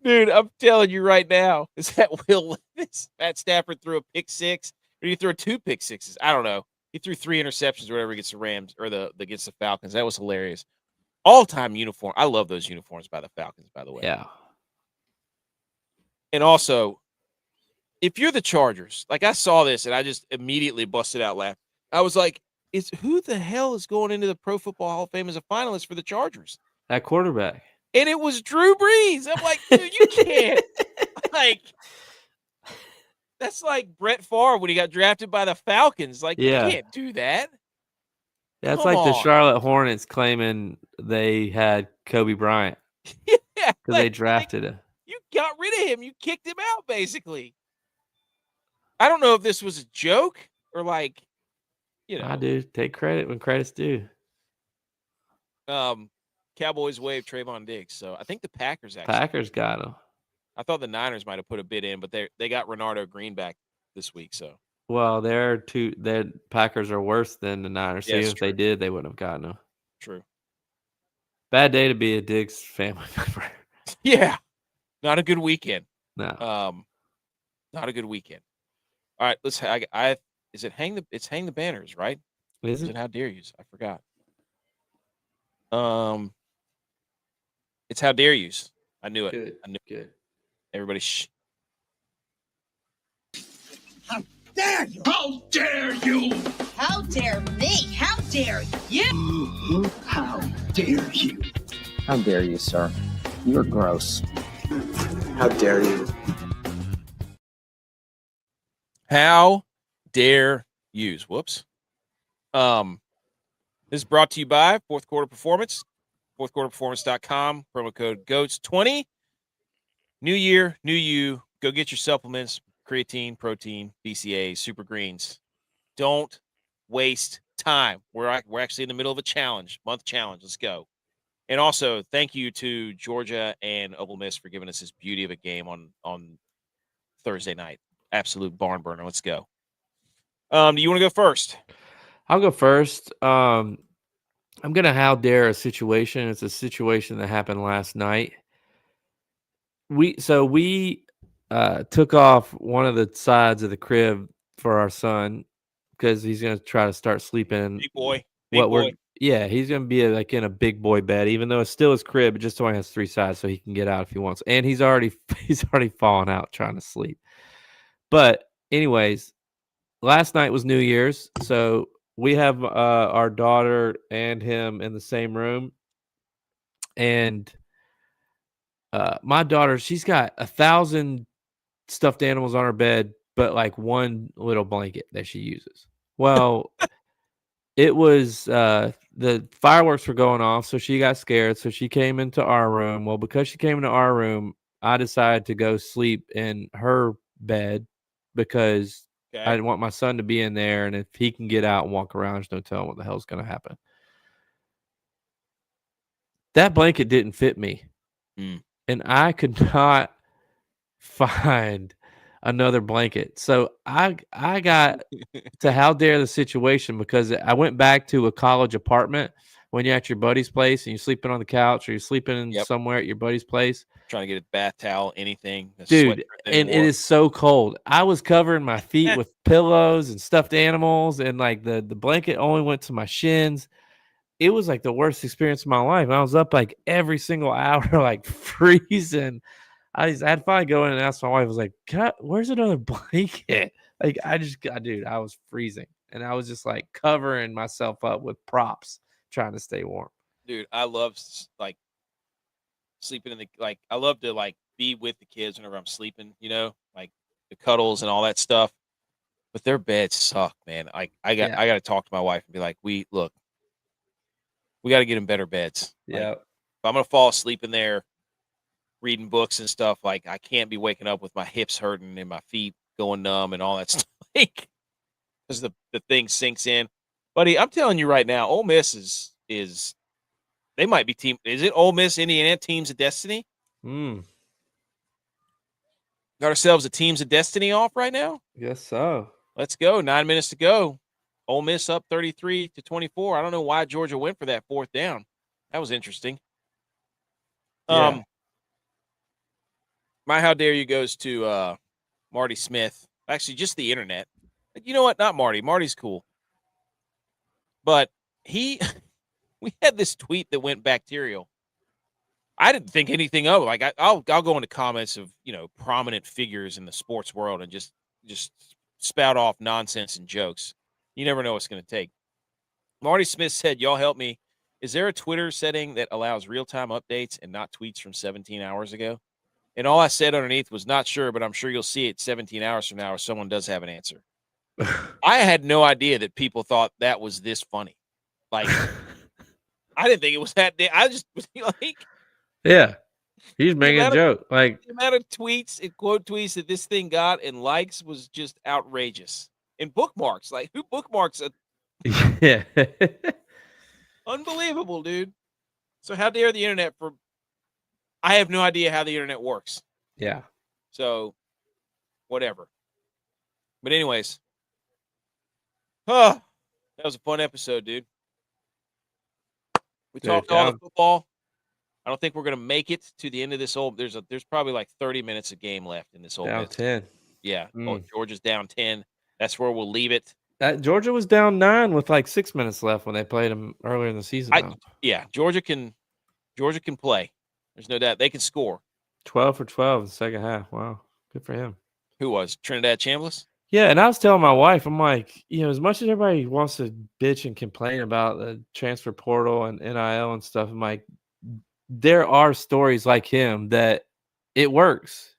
Dude, I'm telling you right now, is that Will Levis? Matt Stafford threw a pick 6, or he threw 2 pick 6s. I don't know. He threw 3 interceptions or whatever against the Rams or against the Falcons. That was hilarious. All-time uniform. I love those uniforms by the Falcons, by the way. Yeah. And also, if you're the Chargers, like, I saw this and I just immediately busted out laughing. I was like, who the hell is going into the Pro Football Hall of Fame as a finalist for the Chargers? That quarterback. And it was Drew Brees. I'm like, dude, you can't. That's like Brett Favre when he got drafted by the Falcons. Like, you can't do that. That's like the Charlotte Hornets claiming they had Kobe Bryant. Yeah. Because they drafted him. You got rid of him. You kicked him out, basically. I don't know if this was a joke or I do. Take credit when credit's due. Cowboys waived Trayvon Diggs, so I think the Packers got him. I thought the Niners might have put a bid in, but they got Renardo Green back this week. So their Packers are worse than the Niners. So if they did, they wouldn't have gotten him. True. Bad day to be a Diggs family member. Yeah, not a good weekend. No. Not a good weekend. All right, let's. Is it It's hang the banners, right? Is it? How dare you? I forgot. It's how dare you. I knew it. Good. I knew Good. Everybody shh. How dare you? How dare you? How dare me? How dare you? How dare you? How dare you, sir? You're gross. How dare you? How dare you? Whoops. This is brought to you by Fourth Quarter Performance, fourthquarterperformance.com, promo code GOATS20. New year, new you. Go get your supplements, creatine, protein, BCAAs, super greens. Don't waste time. We're actually in the middle of a month challenge. Let's go. And also, thank you to Georgia and Ole Miss for giving us this beauty of a game on Thursday night. Absolute barn burner. Let's go. Do you want to go first? I'll go first. I'm going to how dare a situation. It's a situation that happened last night. We took off one of the sides of the crib for our son because he's going to try to start sleeping. Big boy. Big boy. Yeah, he's going to be like in a big boy bed, even though it's still his crib. It just only has 3 sides, so he can get out if he wants. And he's already fallen out trying to sleep. But anyways, last night was New Year's, so we have our daughter and him in the same room. And my daughter, she's got 1,000 stuffed animals on her bed, but like one little blanket that she uses. Well, it was the fireworks were going off, so she got scared. So she came into our room. Well, because she came into our room, I decided to go sleep in her bed because I didn't want my son to be in there. And if he can get out and walk around, there's no telling what the hell's going to happen. That blanket didn't fit me. And I could not find another blanket. So I got to how dare the situation because I went back to a college apartment when you're at your buddy's place and you're sleeping on the couch or you're sleeping somewhere at your buddy's place. Trying to get a bath towel, anything. Dude, and it is so cold. I was covering my feet with pillows and stuffed animals, and like the blanket only went to my shins. It was like the worst experience of my life. And I was up like every single hour, like freezing. I had to finally go in and ask my wife. I was like, God, where's another blanket? Like, dude, I was freezing. And I was just like covering myself up with props, trying to stay warm. Dude, I love like sleeping I love to like be with the kids whenever I'm sleeping, like the cuddles and all that stuff. But their beds suck, man. I got to talk to my wife and be like, we got to get them better beds. Yeah. Like, if I'm going to fall asleep in there reading books and stuff, like I can't be waking up with my hips hurting and my feet going numb and all that stuff. Like, because the thing sinks in. Buddy, I'm telling you right now, Ole Miss is they might be team. Is it Ole Miss, Indiana, teams of destiny? Got ourselves a teams of destiny off right now? Yes, so. Let's go. 9 minutes to go. Ole Miss up 33-24. I don't know why Georgia went for that 4th down. That was interesting. Yeah. My how dare you goes to Marty Smith. Actually, just the internet. But you know what? Not Marty. Marty's cool. But we had this tweet that went bacterial. I didn't think anything of it. Like I'll go into comments of prominent figures in the sports world and just spout off nonsense and jokes. You never know what's going to take. Marty Smith said, "Y'all help me. Is there a Twitter setting that allows real-time updates and not tweets from 17 hours ago?" And all I said underneath was not sure, but I'm sure you'll see it 17 hours from now or someone does have an answer. I had no idea that people thought that was this funny. Like, I didn't think it was that day. I just was like, yeah, he's making a joke. Like, the amount of tweets and quote tweets that this thing got and likes was just outrageous. And bookmarks, like who bookmarks a yeah. Unbelievable, dude. So how dare the internet I have no idea how the internet works. Yeah. So whatever. But anyways. That was a fun episode, dude. We talked all the football. I don't think we're gonna make it to the end of this whole. There's probably like 30 minutes of game left in this whole. Down 10. Yeah. Georgia's down 10. That's where we'll leave it. Georgia was down 9 with like 6 minutes left when they played them earlier in the season. Yeah, Georgia can play. There's no doubt they can score. 12 for 12 in the second half. Wow, good for him. Who was Trinidad Chambliss? Yeah, and I was telling my wife, I'm like, as much as everybody wants to bitch and complain about the transfer portal and NIL and stuff, I'm like, there are stories like him that it works.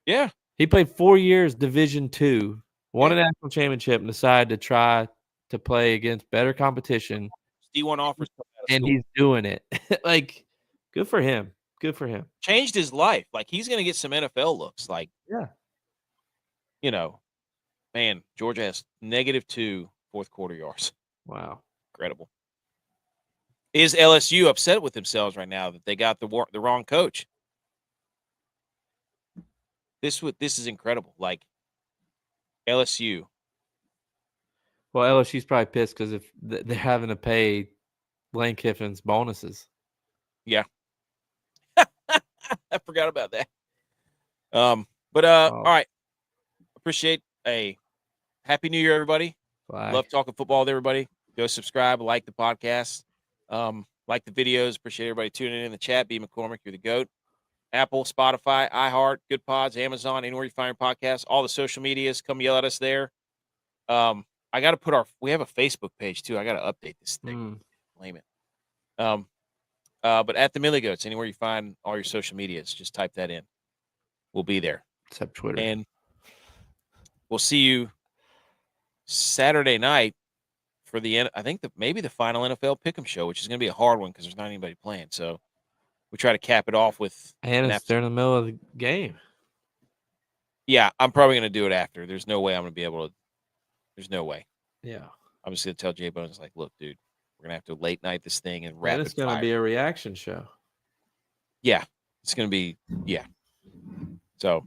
Yeah, he played 4 years Division II. Won a national championship and decided to try to play against better competition D1 offers coming out of and school. he's doing it. Like, good for him. Good for him. Changed his life. Like, he's going to get some NFL looks. Like, Yeah. you know, man, Georgia has -2 fourth quarter yards. Wow. Incredible. Is LSU upset with themselves right now that they got the wrong coach? This is incredible. Like, LSU. Well, LSU's probably pissed because if they're having to pay Lane Kiffin's bonuses. Yeah. I forgot about that. All right. Appreciate a happy New Year, everybody. Bye. Love talking football with everybody. Go subscribe, like the podcast, like the videos. Appreciate everybody tuning in the chat. B. McCormick, you're the GOAT. Apple, Spotify, iHeart, Good Pods, Amazon, anywhere you find your podcast, all the social medias. Come yell at us there. I got to we have a Facebook page too. I got to update this thing. Blame it. But at the Millie Goats, anywhere you find all your social medias, just type that in. We'll be there. Except Twitter. And we'll see you Saturday night for maybe the final NFL Pick'em show, which is going to be a hard one because there's not anybody playing. So we try to cap it off with. And it's during the middle of the game. Yeah, I'm probably going to do it after. There's no way I'm going to be able to. There's no way. Yeah. I'm just going to tell Jay Bones, like, look, dude, we're going to have to late night this thing and And rapid it's going to fire. be a reaction show. Yeah, it's going to be, yeah. So,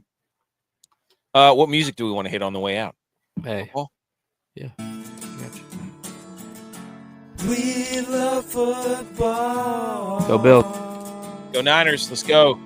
what music do we want to hit on the way out? Hey. Oh. Yeah. We love football. Go Bill. Go Niners. Let's go.